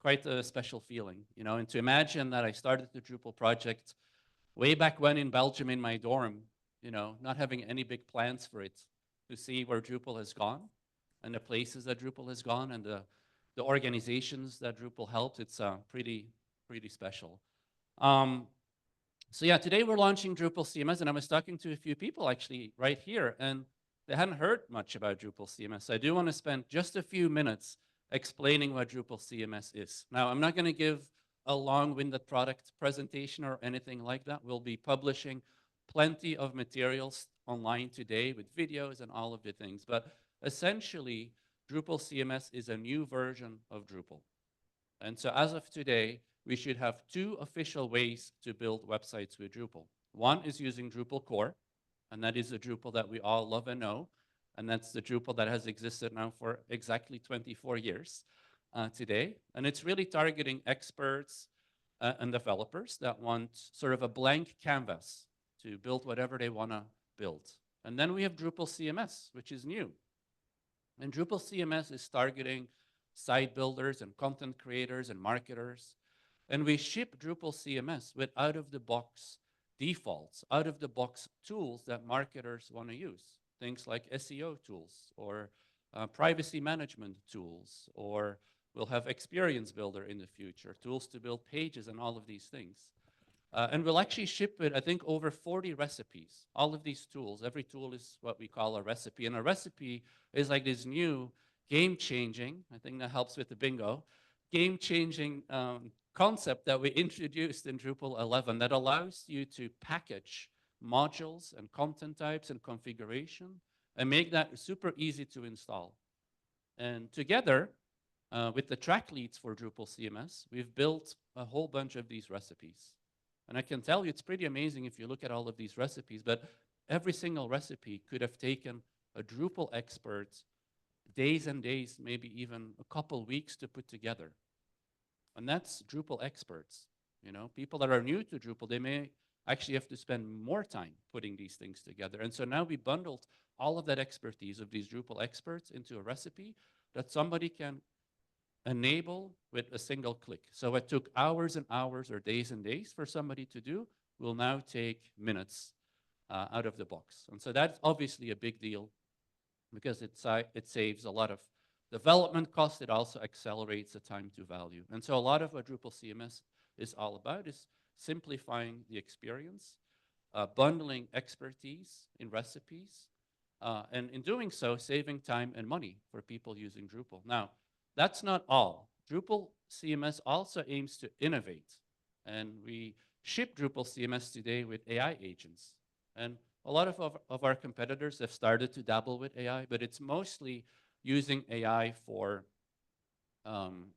quite a special feeling, you know. And to imagine that I started the Drupal project way back when in Belgium in my dorm, you know, not having any big plans for it, to see where Drupal has gone and the places that Drupal has gone and the organizations that Drupal helped, it's pretty special. So yeah, today we're launching Drupal CMS, and I was talking to a few people actually right here, and they hadn't heard much about Drupal CMS. So I do want to spend just a few minutes explaining what Drupal CMS is. Now, I'm not going to give a long-winded product presentation or anything like that. We'll be publishing plenty of materials online today with videos and all of the things, but essentially, Drupal CMS is a new version of Drupal. And so as of today, we should have two official ways to build websites with Drupal. One is using Drupal core, and that is the Drupal that we all love and know. And that's the Drupal that has existed now for exactly 24 years today. And it's really targeting experts and developers that want sort of a blank canvas to build whatever they want to build. And then we have Drupal CMS, which is new. And Drupal CMS is targeting site builders and content creators and marketers. And we ship Drupal CMS with out-of-the-box defaults, out-of-the-box tools that marketers want to use. Things like SEO tools or privacy management tools, or we'll have Experience Builder in the future, tools to build pages and all of these things. And we'll actually ship with, I think, over 40 recipes. All of these tools, every tool is what we call a recipe. And a recipe is like this new game-changing, I think that helps with the bingo, game-changing concept that we introduced in Drupal 11 that allows you to package modules and content types and configuration and make that super easy to install. And together, with the track leads for Drupal CMS, we've built a whole bunch of these recipes. And I can tell you, it's pretty amazing if you look at all of these recipes, but every single recipe could have taken a Drupal expert days and days, maybe even a couple weeks to put together. And that's Drupal experts. You know, people that are new to Drupal, they may actually have to spend more time putting these things together. And so now we bundled all of that expertise of these Drupal experts into a recipe that somebody can enable with a single click. So it took hours and hours or days and days for somebody to do, will now take minutes out of the box. And so that's obviously a big deal because it saves a lot of development costs. It also accelerates the time to value. And so a lot of what Drupal CMS is all about is simplifying the experience, bundling expertise in recipes, and in doing so, saving time and money for people using Drupal. Now, that's not all. Drupal CMS also aims to innovate. And we ship Drupal CMS today with AI agents. And a lot of our competitors have started to dabble with AI, but it's mostly using AI for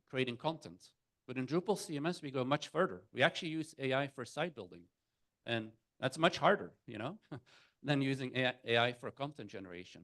creating content. But in Drupal CMS, we go much further. We actually use AI for site building. And that's much harder, you know, than using AI for content generation.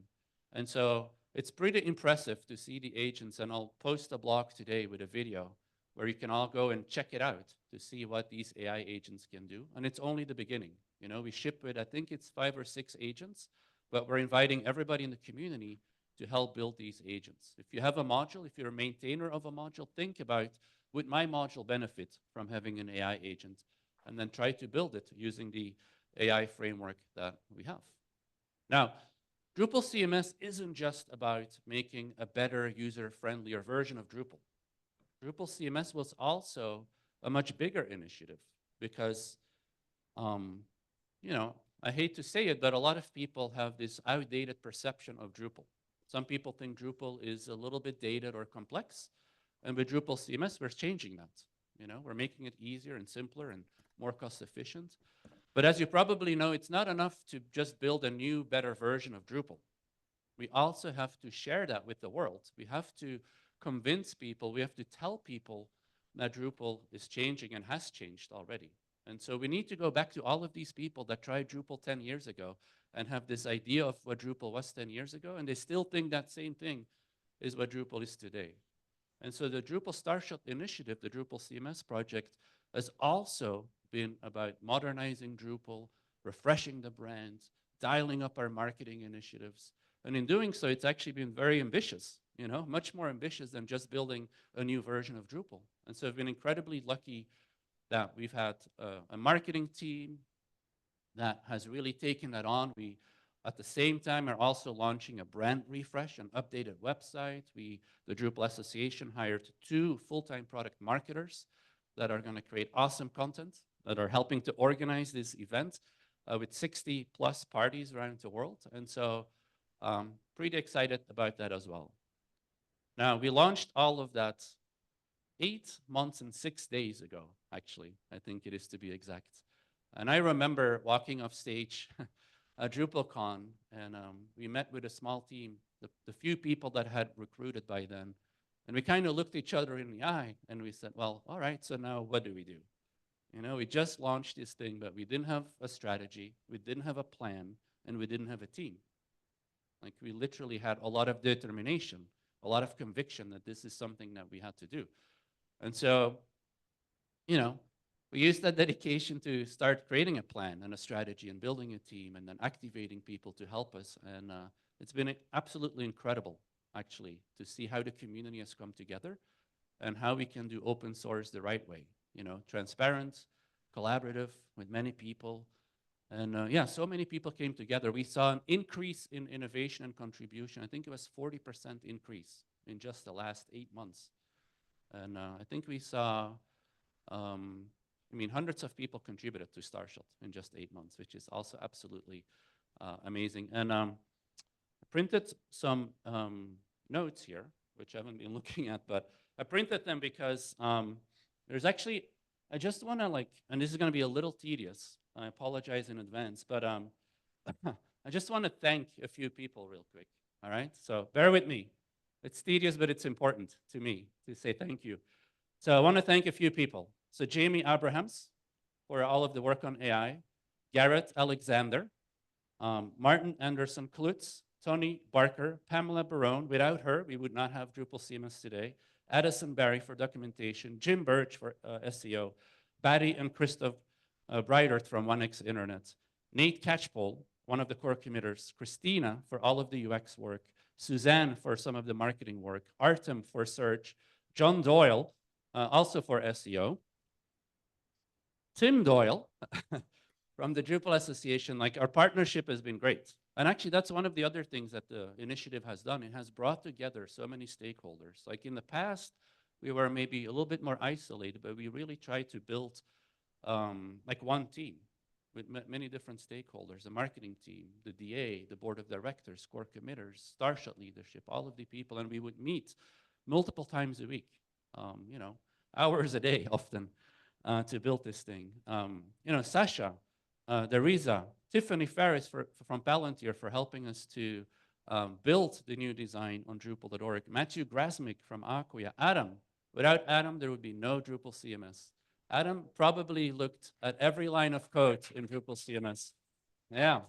And so it's pretty impressive to see the agents, and I'll post a blog today with a video where you can all go and check it out to see what these AI agents can do. And it's only the beginning. You know, we ship with, I think it's 5 or 6 agents, but we're inviting everybody in the community to help build these agents. If you have a module, if you're a maintainer of a module, think about, would my module benefit from having an AI agent? And then try to build it using the AI framework that we have. Now, Drupal CMS isn't just about making a better, user-friendlier version of Drupal. Drupal CMS was also a much bigger initiative because, you know, I hate to say it, but a lot of people have this outdated perception of Drupal. Some people think Drupal is a little bit dated or complex, and with Drupal CMS, we're changing that. You know, we're making it easier and simpler and more cost efficient. But as you probably know, it's not enough to just build a new, better version of Drupal. We also have to share that with the world. We have to convince people, we have to tell people that Drupal is changing and has changed already. And so we need to go back to all of these people that tried Drupal 10 years ago and have this idea of what Drupal was 10 years ago, and they still think that same thing is what Drupal is today. And so the Drupal Starshot initiative, the Drupal CMS project, has also been about modernizing Drupal, refreshing the brand, dialing up our marketing initiatives. And in doing so, it's actually been very ambitious, you know, much more ambitious than just building a new version of Drupal. And so I've been incredibly lucky that we've had a marketing team that has really taken that on. We, at the same time, are also launching a brand refresh, an updated website. The Drupal Association hired 2 full-time product marketers that are going to create awesome content, that are helping to organize this event with 60 plus parties around the world. And so pretty excited about that as well. Now, we launched all of that 8 months and 6 days ago, actually, I think it is to be exact. And I remember walking off stage at DrupalCon, and we met with a small team, the few people that had recruited by then. And we kind of looked each other in the eye and we said, well, all right, so now what do we do? You know, we just launched this thing, but we didn't have a strategy, we didn't have a plan, and we didn't have a team. Like, we literally had a lot of determination, a lot of conviction that this is something that we had to do. And so, you know, we used that dedication to start creating a plan and a strategy and building a team and then activating people to help us. And it's been absolutely incredible, actually, to see how the community has come together and how we can do open source the right way. You know, transparent, collaborative with many people. And yeah, so many people came together. We saw an increase in innovation and contribution. I think it was 40% increase in just the last 8 months. And I think we saw, I mean, hundreds of people contributed to Starshot in just 8 months, which is also absolutely amazing. And I printed some notes here, which I haven't been looking at, but I printed them because there's actually, I just want to like, and this is going to be a little tedious. I apologize in advance, but I just want to thank a few people real quick. All right, so bear with me. It's tedious, but it's important to me to say thank you. So I want to thank a few people. So Jamie Abrahams for all of the work on AI, Garrett Alexander, Martin Anderson Klutz, Tony Barker, Pamela Barone. Without her, we would not have Drupal CMS today. Addison Barry for documentation, Jim Birch for SEO, Barry and Christoph Breitert from 1x Internet, Nate Catchpole, one of the core committers, Christina for all of the UX work, Suzanne for some of the marketing work, Artem for search, John Doyle, also for SEO, Tim Doyle from the Drupal Association. Like, our partnership has been great. And actually, that's one of the other things that the initiative has done. It has brought together so many stakeholders. Like, in the past, we were maybe a little bit more isolated, but we really tried to build like one team with many different stakeholders, the marketing team, the DA, the board of directors, core committers, Starshot leadership, all of the people. And we would meet multiple times a week, you know, hours a day often to build this thing. You know, Sasha, Dariza, Tiffany Ferris from Palantir for helping us to built the new design on Drupal.org. Matthew Grasmick from Acquia. Adam. Without Adam, there would be no Drupal CMS. Adam probably looked at every line of code in Drupal CMS. Yeah.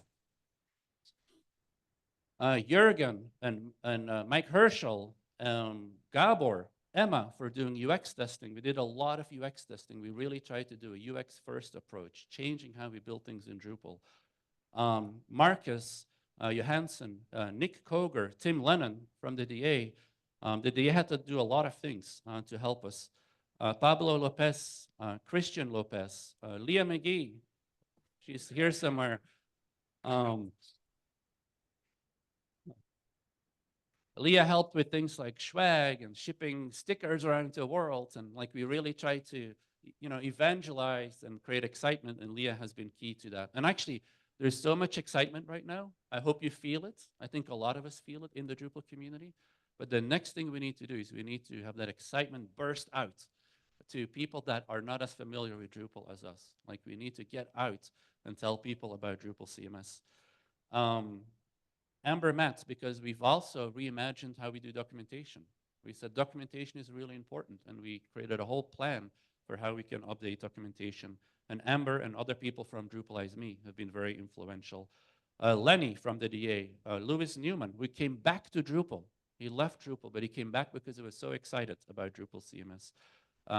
Jürgen and Mike Herschel, Gabor, Emma for doing UX testing. We did a lot of UX testing. We really tried to do a UX first approach, changing how we build things in Drupal. Marcus Johansson, Nick Koger, Tim Lennon from the DA. The DA had to do a lot of things to help us. Pablo Lopez, Christian Lopez, Leah McGee, she's here somewhere. Leah helped with things like swag and shipping stickers around the world. And like we really tried to, evangelize and create excitement. And Leah has been key to that. And actually, there's so much excitement right now. I hope you feel it. I think a lot of us feel it in the Drupal community. But the next thing we need to do is we need to have that excitement burst out to people that are not as familiar with Drupal as us. Like we need to get out and tell people about Drupal CMS. Amber Matz, because we've also reimagined how we do documentation. We said documentation is really important, and we created a whole plan for how we can update documentation. And Amber and other people from Drupalize Me have been very influential. Lenny from the DA, Louis Newman, we came back to Drupal. He left Drupal, but he came back because he was so excited about Drupal CMS.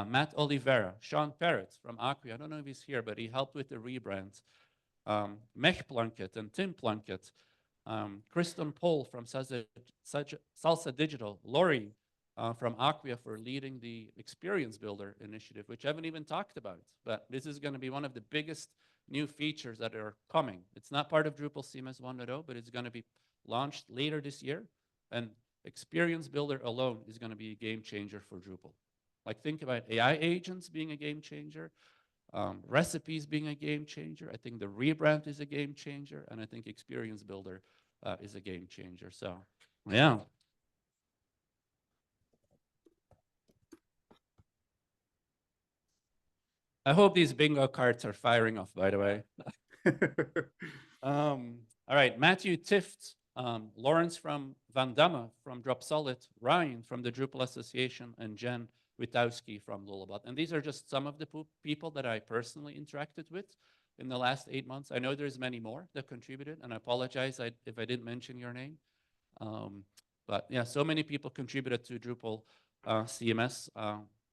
Matt Oliveira, Sean Parrott from Acquia, I don't know if he's here, but he helped with the rebrand. Mech Plunkett and Tim Plunkett, Kristen Pohl from Salsa Digital, Lori from Acquia for leading the Experience Builder initiative, which I haven't even talked about, but this is going to be one of the biggest new features that are coming. It's not part of Drupal CMS 1.0, but it's going to be launched later this year, and Experience Builder alone is going to be a game changer for Drupal. Like think about AI agents being a game changer, recipes being a game changer. I think the rebrand is a game changer, and I think Experience Builder is a game changer. So, yeah. I hope these bingo cards are firing off, by the way. All right, Matthew Tift, Lawrence from Van Damme from Drop Solid, Ryan from the Drupal Association, and Jen Witowski from Lullabot. And these are just some of the people that I personally interacted with in the last 8 months. I know there's many more that contributed, and I apologize if I didn't mention your name. But yeah, so many people contributed to Drupal CMS.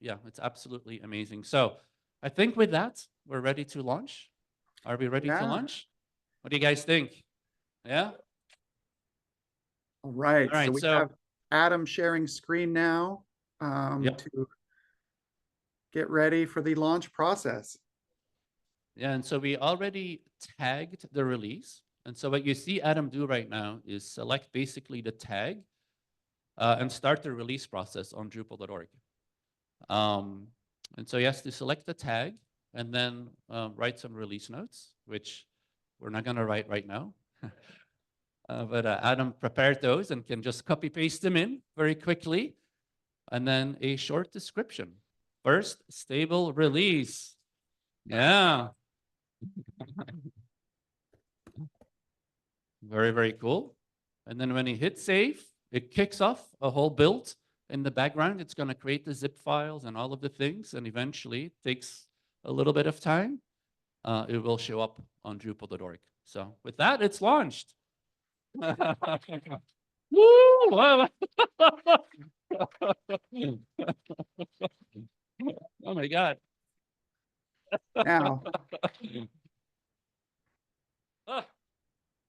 Yeah, it's absolutely amazing. So I think with that, we're ready to launch. Are we ready to launch? What do you guys think? Yeah? All right, so we have Adam sharing screen now to get ready for the launch process. Yeah, and so we already tagged the release. And so what you see Adam do right now is select basically the tag and start the release process on Drupal.org. And so he has to select the tag and then write some release notes, which we're not going to write right now. But Adam prepared those and can just copy paste them in very quickly. And then a short description. First, stable release. Yeah. Very, very cool. And then when he hits save, it kicks off a whole build. In the background, it's going to create the zip files and all of the things. And eventually, it takes a little bit of time. It will show up on Drupal.org. So with that, it's launched. Woo! Oh my God. Now. Oh,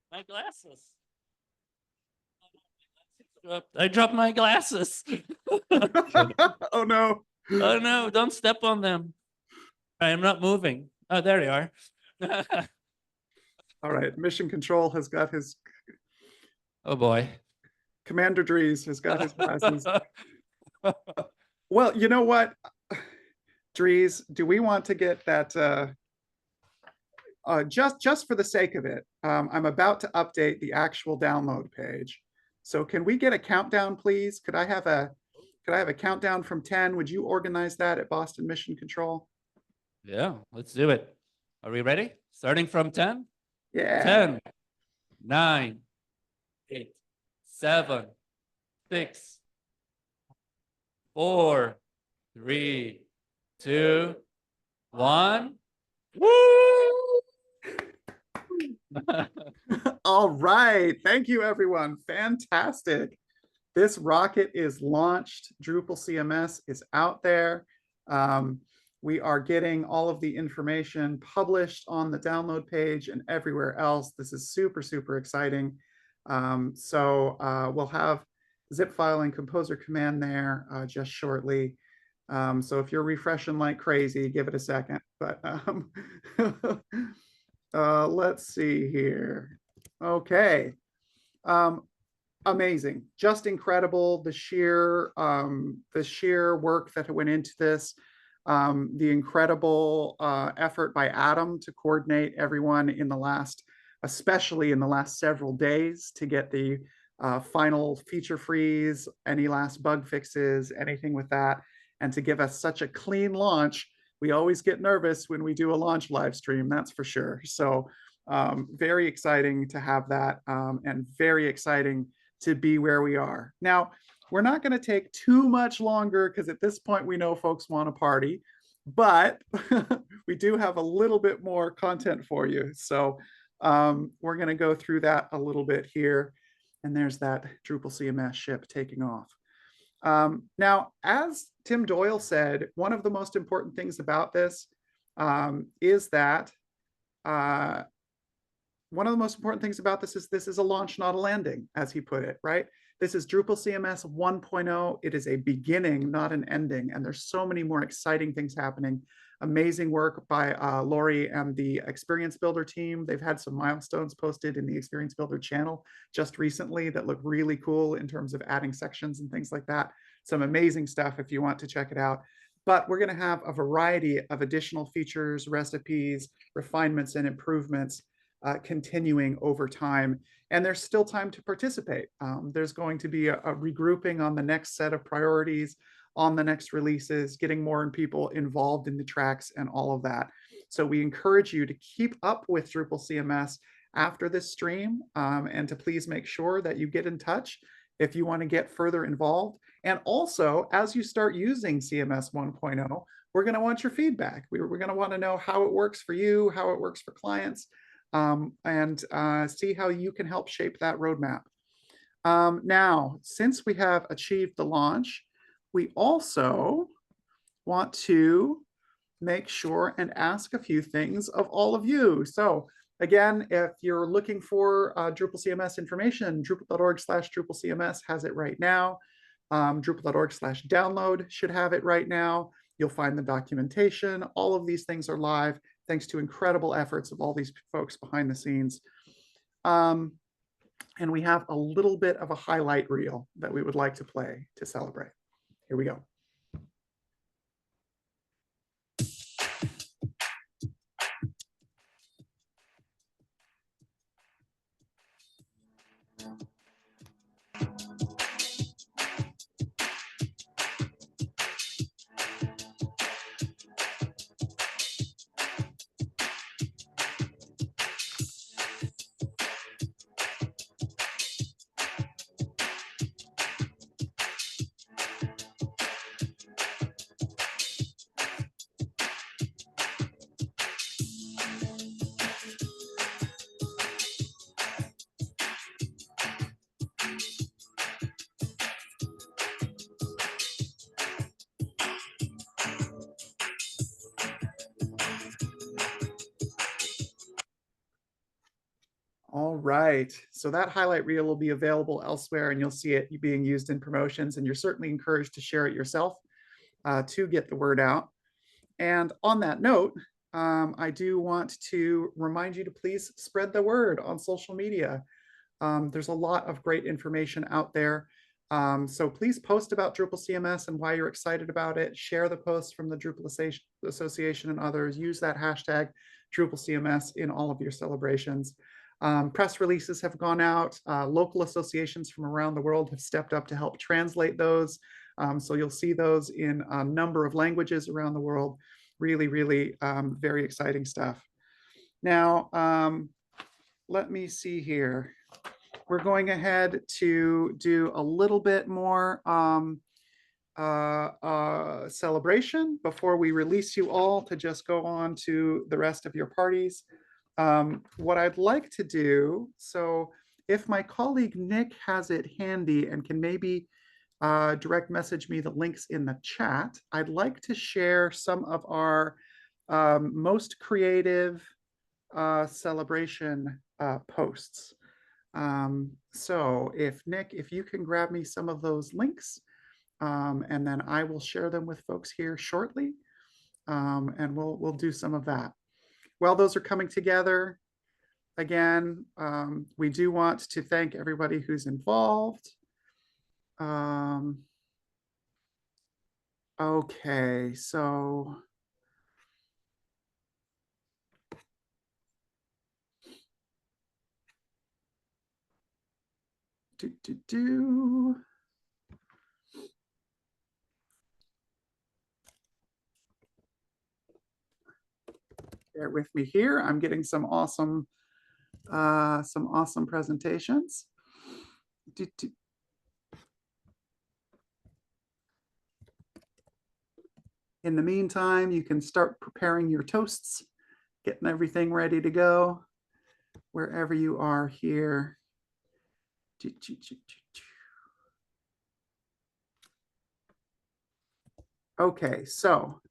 my glasses. I dropped my glasses. Oh no. Oh no, don't step on them. I'm not moving. Oh, there they are. All right, Mission Control has got his... Oh boy. Commander Dries has got his glasses. Well, you know what, Dries, do we want to get that, just for the sake of it, I'm about to update the actual download page. So can we get a countdown, please? Could I have a countdown from 10? Would you organize that at Boston Mission Control? Yeah, let's do it. Are we ready? Starting from 10? Yeah. 10, 9, 8, 7, 6, 4, 3, 2, 1. Woo! All right. Thank you, everyone. Fantastic. This rocket is launched. Drupal CMS is out there. We are getting all of the information published on the download page and everywhere else. This is super, super exciting. We'll have zip file and composer command there just shortly. So if you're refreshing like crazy, give it a second. But let's see here. Okay. Amazing, just incredible. The sheer work that went into this, the incredible effort by Adam to coordinate everyone in the last, especially in the last several days, to get the final feature freeze, any last bug fixes, anything with that, and to give us such a clean launch. We always get nervous when we do a launch live stream, that's for sure. So very exciting to have that, and very exciting to be where we are. Now, we're not going to take too much longer because at this point we know folks want to party, but we do have a little bit more content for you. So we're going to go through that a little bit here. And there's that Drupal CMS ship taking off. Now, as Tim Doyle said, one of the most important things about this is that one of the most important things about this is a launch, not a landing, as he put it, right? This is Drupal CMS 1.0. It is a beginning, not an ending. And there's so many more exciting things happening. Amazing work by Lori and the Experience Builder team. They've had some milestones posted in the Experience Builder channel just recently that look really cool in terms of adding sections and things like that. Some amazing stuff if you want to check it out. But we're going to have a variety of additional features, recipes, refinements, and improvements continuing over time. And there's still time to participate. There's going to be a regrouping on the next set of priorities, on the next releases, getting more people involved in the tracks and all of that. So we encourage you to keep up with Drupal CMS after this stream, and to please make sure that you get in touch if you want to get further involved. And also, as you start using CMS 1.0, we're going to want your feedback. We're going to want to know how it works for you, how it works for clients, and see how you can help shape that roadmap. Now, since we have achieved the launch, we also want to make sure and ask a few things of all of you. So again, if you're looking for Drupal CMS information, drupal.org/DrupalCMS has it right now. Drupal.org/download should have it right now. You'll find the documentation. All of these things are live, thanks to incredible efforts of all these folks behind the scenes. And we have a little bit of a highlight reel that we would like to play to celebrate. Here we go. All right, so that highlight reel will be available elsewhere, and you'll see it being used in promotions, and you're certainly encouraged to share it yourself to get the word out. And on that note, I do want to remind you to please spread the word on social media. There's a lot of great information out there. So please post about Drupal CMS and why you're excited about it. Share the posts from the Drupal Association and others. Use that hashtag Drupal CMS in all of your celebrations. Press releases have gone out. Local associations from around the world have stepped up to help translate those. So you'll see those in a number of languages around the world. Really, really very exciting stuff. Now, let me see here. we're going ahead to do a little bit more celebration before we release you all to just go on to the rest of your parties. What I'd like to do, so if my colleague Nick has it handy and can maybe direct message me the links in the chat, I'd like to share some of our most creative celebration posts. So if Nick, if you can grab me some of those links, and then I will share them with folks here shortly, and we'll do some of that. While those are coming together, again, we do want to thank everybody who's involved. Okay, so bear with me here. I'm getting some awesome presentations. In the meantime, you can start preparing your toasts, getting everything ready to go wherever you are here. Okay, so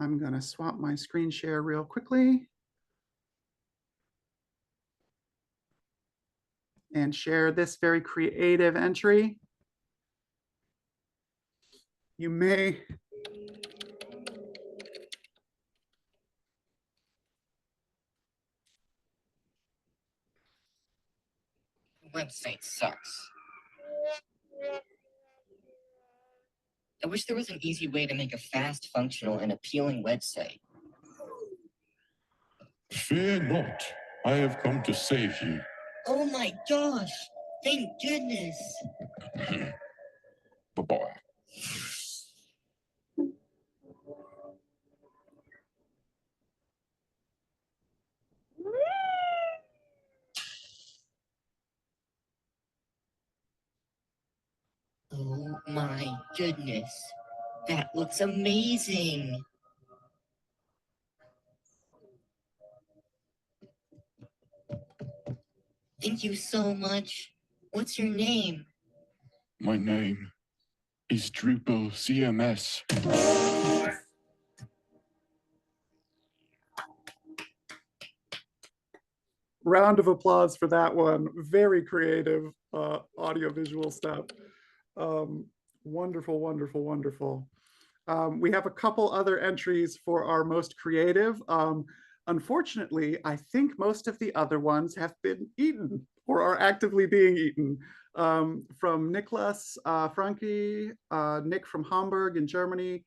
I'm going to swap my screen share real quickly and share this very creative entry. You may website sucks. I wish there was an easy way to make a fast, functional, and appealing website. Fear not, I have come to save you. Oh my gosh! Thank goodness! Bye-bye. Oh my goodness! That looks amazing! Thank you so much. What's your name? My name is Drupal CMS. round of applause for that one. Very creative audiovisual stuff. Wonderful, wonderful, wonderful. We have a couple other entries for our most creative. Unfortunately, I think most of the other ones have been eaten or are actively being eaten. From Niklas Franke, Nick from Hamburg in Germany.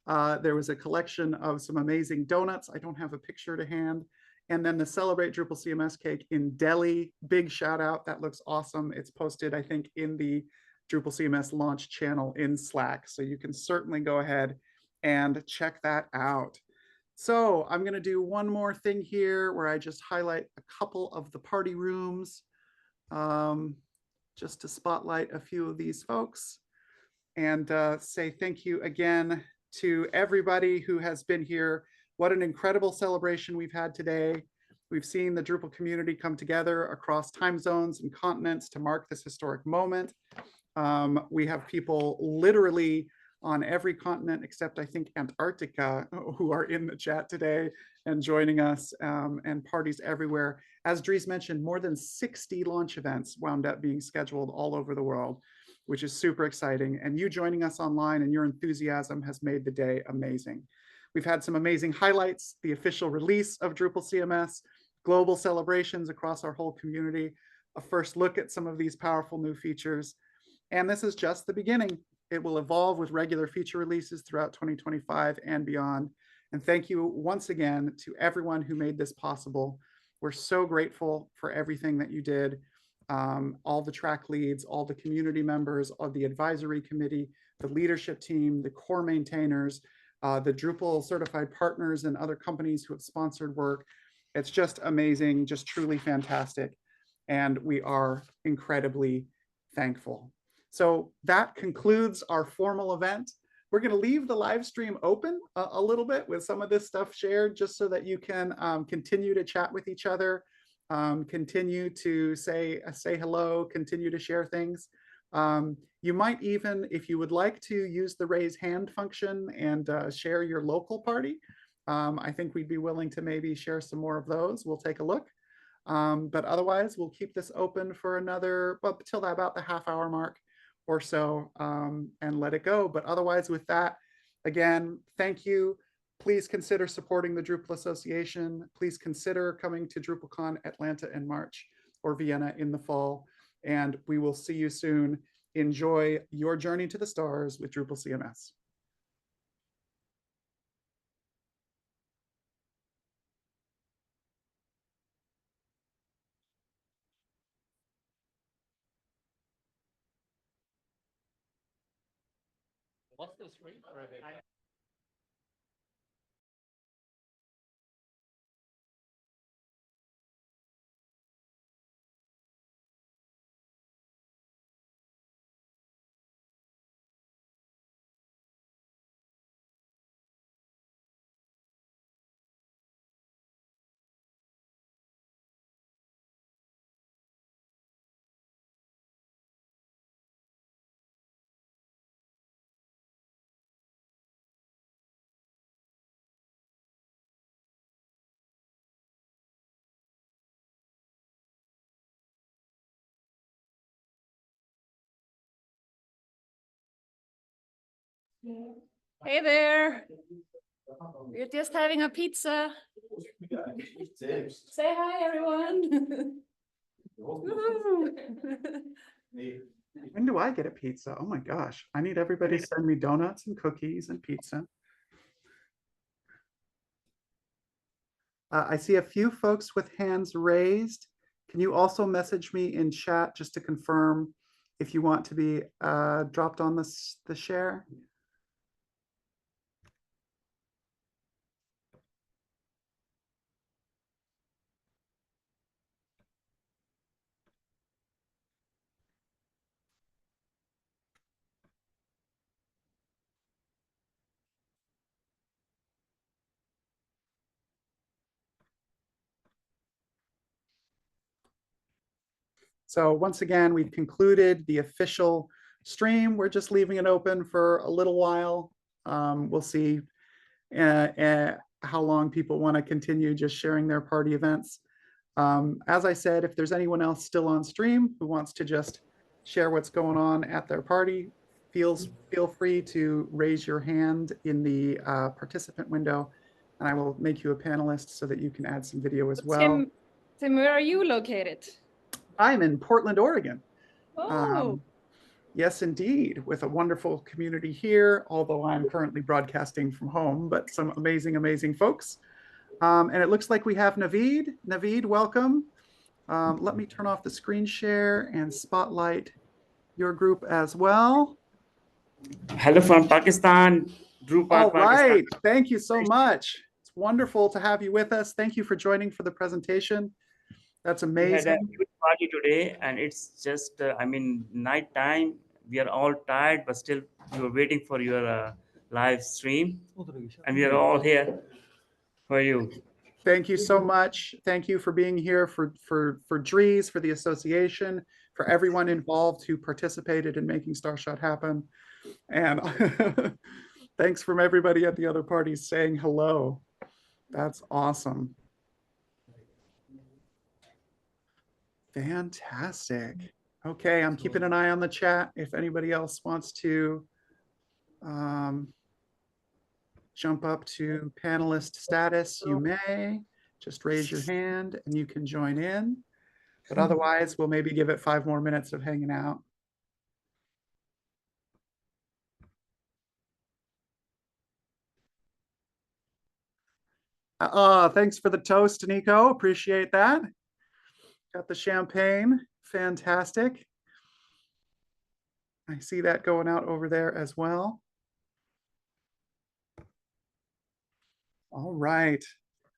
There was a collection of some amazing donuts. I don't have a picture to hand. And then the Celebrate Drupal CMS cake in Delhi. Big shout out. That looks awesome. It's posted, I think, in the Drupal CMS launch channel in Slack. So you can certainly go ahead and check that out. So I'm going to do one more thing here where I just highlight a couple of the party rooms, just to spotlight a few of these folks and say thank you again to everybody who has been here. What an incredible celebration we've had today. We've seen the Drupal community come together across time zones and continents to mark this historic moment. We have people literally on every continent except I think Antarctica who are in the chat today and joining us, and parties everywhere. As Dries mentioned, more than 60 launch events wound up being scheduled all over the world, which is super exciting. And you joining us online and your enthusiasm has made the day amazing. We've had some amazing highlights, the official release of Drupal CMS, global celebrations across our whole community, a first look at some of these powerful new features. And this is just the beginning. It will evolve with regular feature releases throughout 2025 and beyond. And thank you once again to everyone who made this possible. We're so grateful for everything that you did. All the track leads, all the community members, all the advisory committee, the leadership team, the core maintainers, the Drupal certified partners and other companies who have sponsored work. It's just amazing, just truly fantastic. And we are incredibly thankful. So that concludes our formal event. We're going to leave the live stream open a little bit with some of this stuff shared, just so that you can continue to chat with each other, continue to say hello, continue to share things. You might even, if you would like to, use the raise hand function and share your local party. I think we'd be willing to maybe share some more of those. We'll take a look. But otherwise, we'll keep this open for another, well, till about the half-hour mark or so, and let it go. But otherwise, with that, again, thank you. Please consider supporting the Drupal Association. Please consider coming to DrupalCon Atlanta in March or Vienna in the fall. And we will see you soon. Enjoy your journey to the stars with Drupal CMS. What's the screen? Hey there. We're just having a pizza. Say hi, everyone. When do I get a pizza? Oh my gosh. I need everybody to send me donuts and cookies and pizza. I see a few folks with hands raised. Can you also message me in chat just to confirm if you want to be dropped on the share? So once again, we've concluded the official stream. We're just leaving it open for a little while. We'll see how long people want to continue just sharing their party events. As I said, if there's anyone else still on stream who wants to just share what's going on at their party, feel free to raise your hand in the participant window, and I will make you a panelist so that you can add some video as well. Tim, where are you located? I'm in Portland, Oregon. Oh. Yes, indeed, with a wonderful community here, although I'm currently broadcasting from home, but some amazing, amazing folks. And it looks like we have Naveed. Naveed, welcome. Let me turn off the screen share and spotlight your group as well. Hello from Pakistan. Drupal All right, Pakistan. thank you so much. It's wonderful to have you with us. Thank you for joining for the presentation. That's amazing. We had a good party today, and it's just, night time. We are all tired, but still we were waiting for your live stream, and we are all here for you. Thank you so much. Thank you for being here for DREES, for the association, for everyone involved who participated in making Starshot happen. And thanks from everybody at the other parties saying hello. That's awesome. Fantastic. Okay, I'm keeping an eye on the chat. If anybody else wants to jump up to panelist status, you may. Just raise your hand and you can join in. But otherwise, we'll maybe give it 5 more minutes of hanging out. Thanks for the toast, Nico. Appreciate that. Got the champagne. Fantastic. I see that going out over there as well. All right.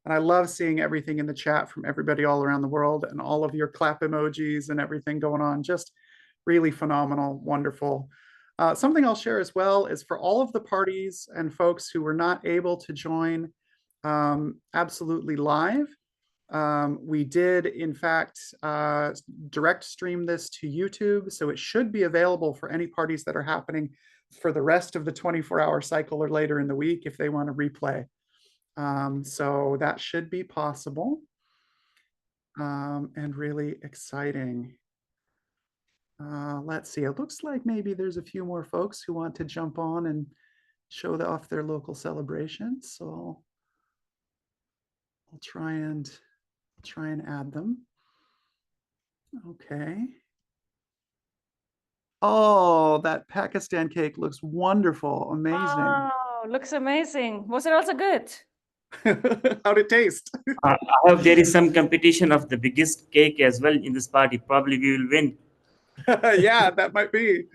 And I love seeing everything in the chat from everybody all around the world and all of your clap emojis and everything going on. Just really phenomenal, wonderful. Something I'll share as well is for all of the parties and folks who were not able to join absolutely live, we did, in fact, direct stream this to YouTube, so it should be available for any parties that are happening for the rest of the 24-hour cycle or later in the week if they want to replay. So that should be possible and really exciting. Let's see, it looks like maybe there's a few more folks who want to jump on and show off their local celebrations. So I'll try and add them. Okay. Oh, that Pakistan cake looks wonderful, amazing. Wow, looks amazing. Was it also good? How'd it taste? I hope there is some competition of the biggest cake as well in this party. Probably we will win. Yeah, that might be.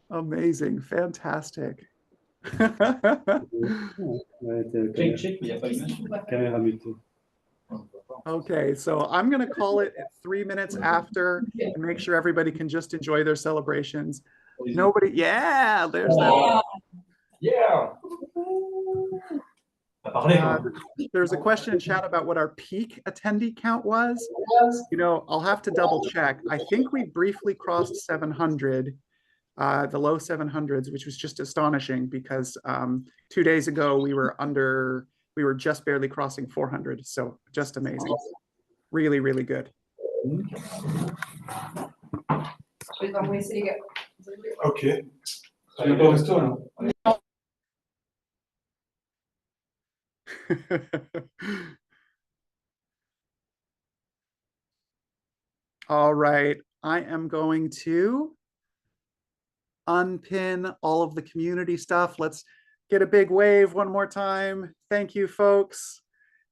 Amazing, fantastic. Okay, so I'm going to call it at 3 minutes after and make sure everybody can just enjoy their celebrations. Nobody, yeah, there's that. Yeah. There's a question in chat about what our peak attendee count was. You know, I'll have to double check. I think we briefly crossed 700, the low 700s, which was just astonishing because 2 days ago we were just barely crossing 400. So just amazing. Really, really good. Okay. All right, I am going to unpin all of the community stuff. Let's get a big wave one more time. Thank you, folks.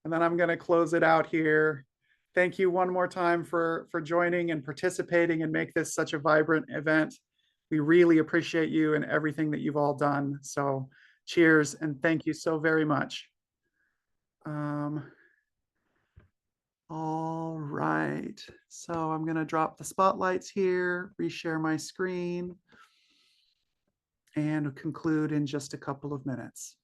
And then I'm going to close it out here. Thank you one more time for joining and participating and make this such a vibrant event. We really appreciate you and everything that you've all done. So cheers and thank you so very much. All right, so I'm going to drop the spotlights here, reshare my screen, and conclude in just a couple of minutes.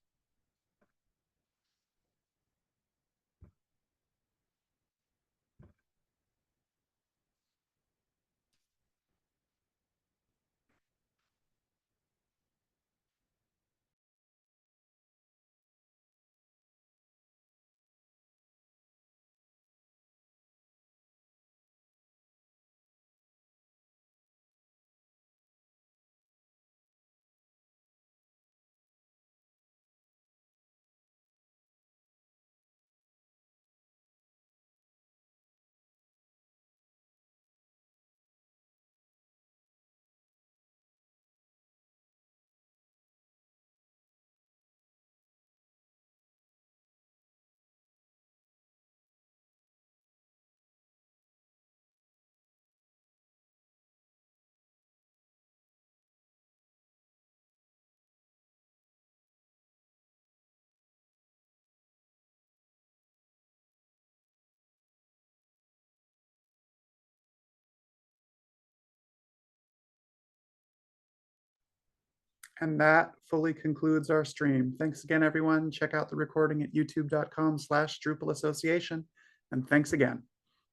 And that fully concludes our stream. Thanks again, everyone. Check out the recording at youtube.com/Drupal Association. And thanks again.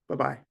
Bye-bye.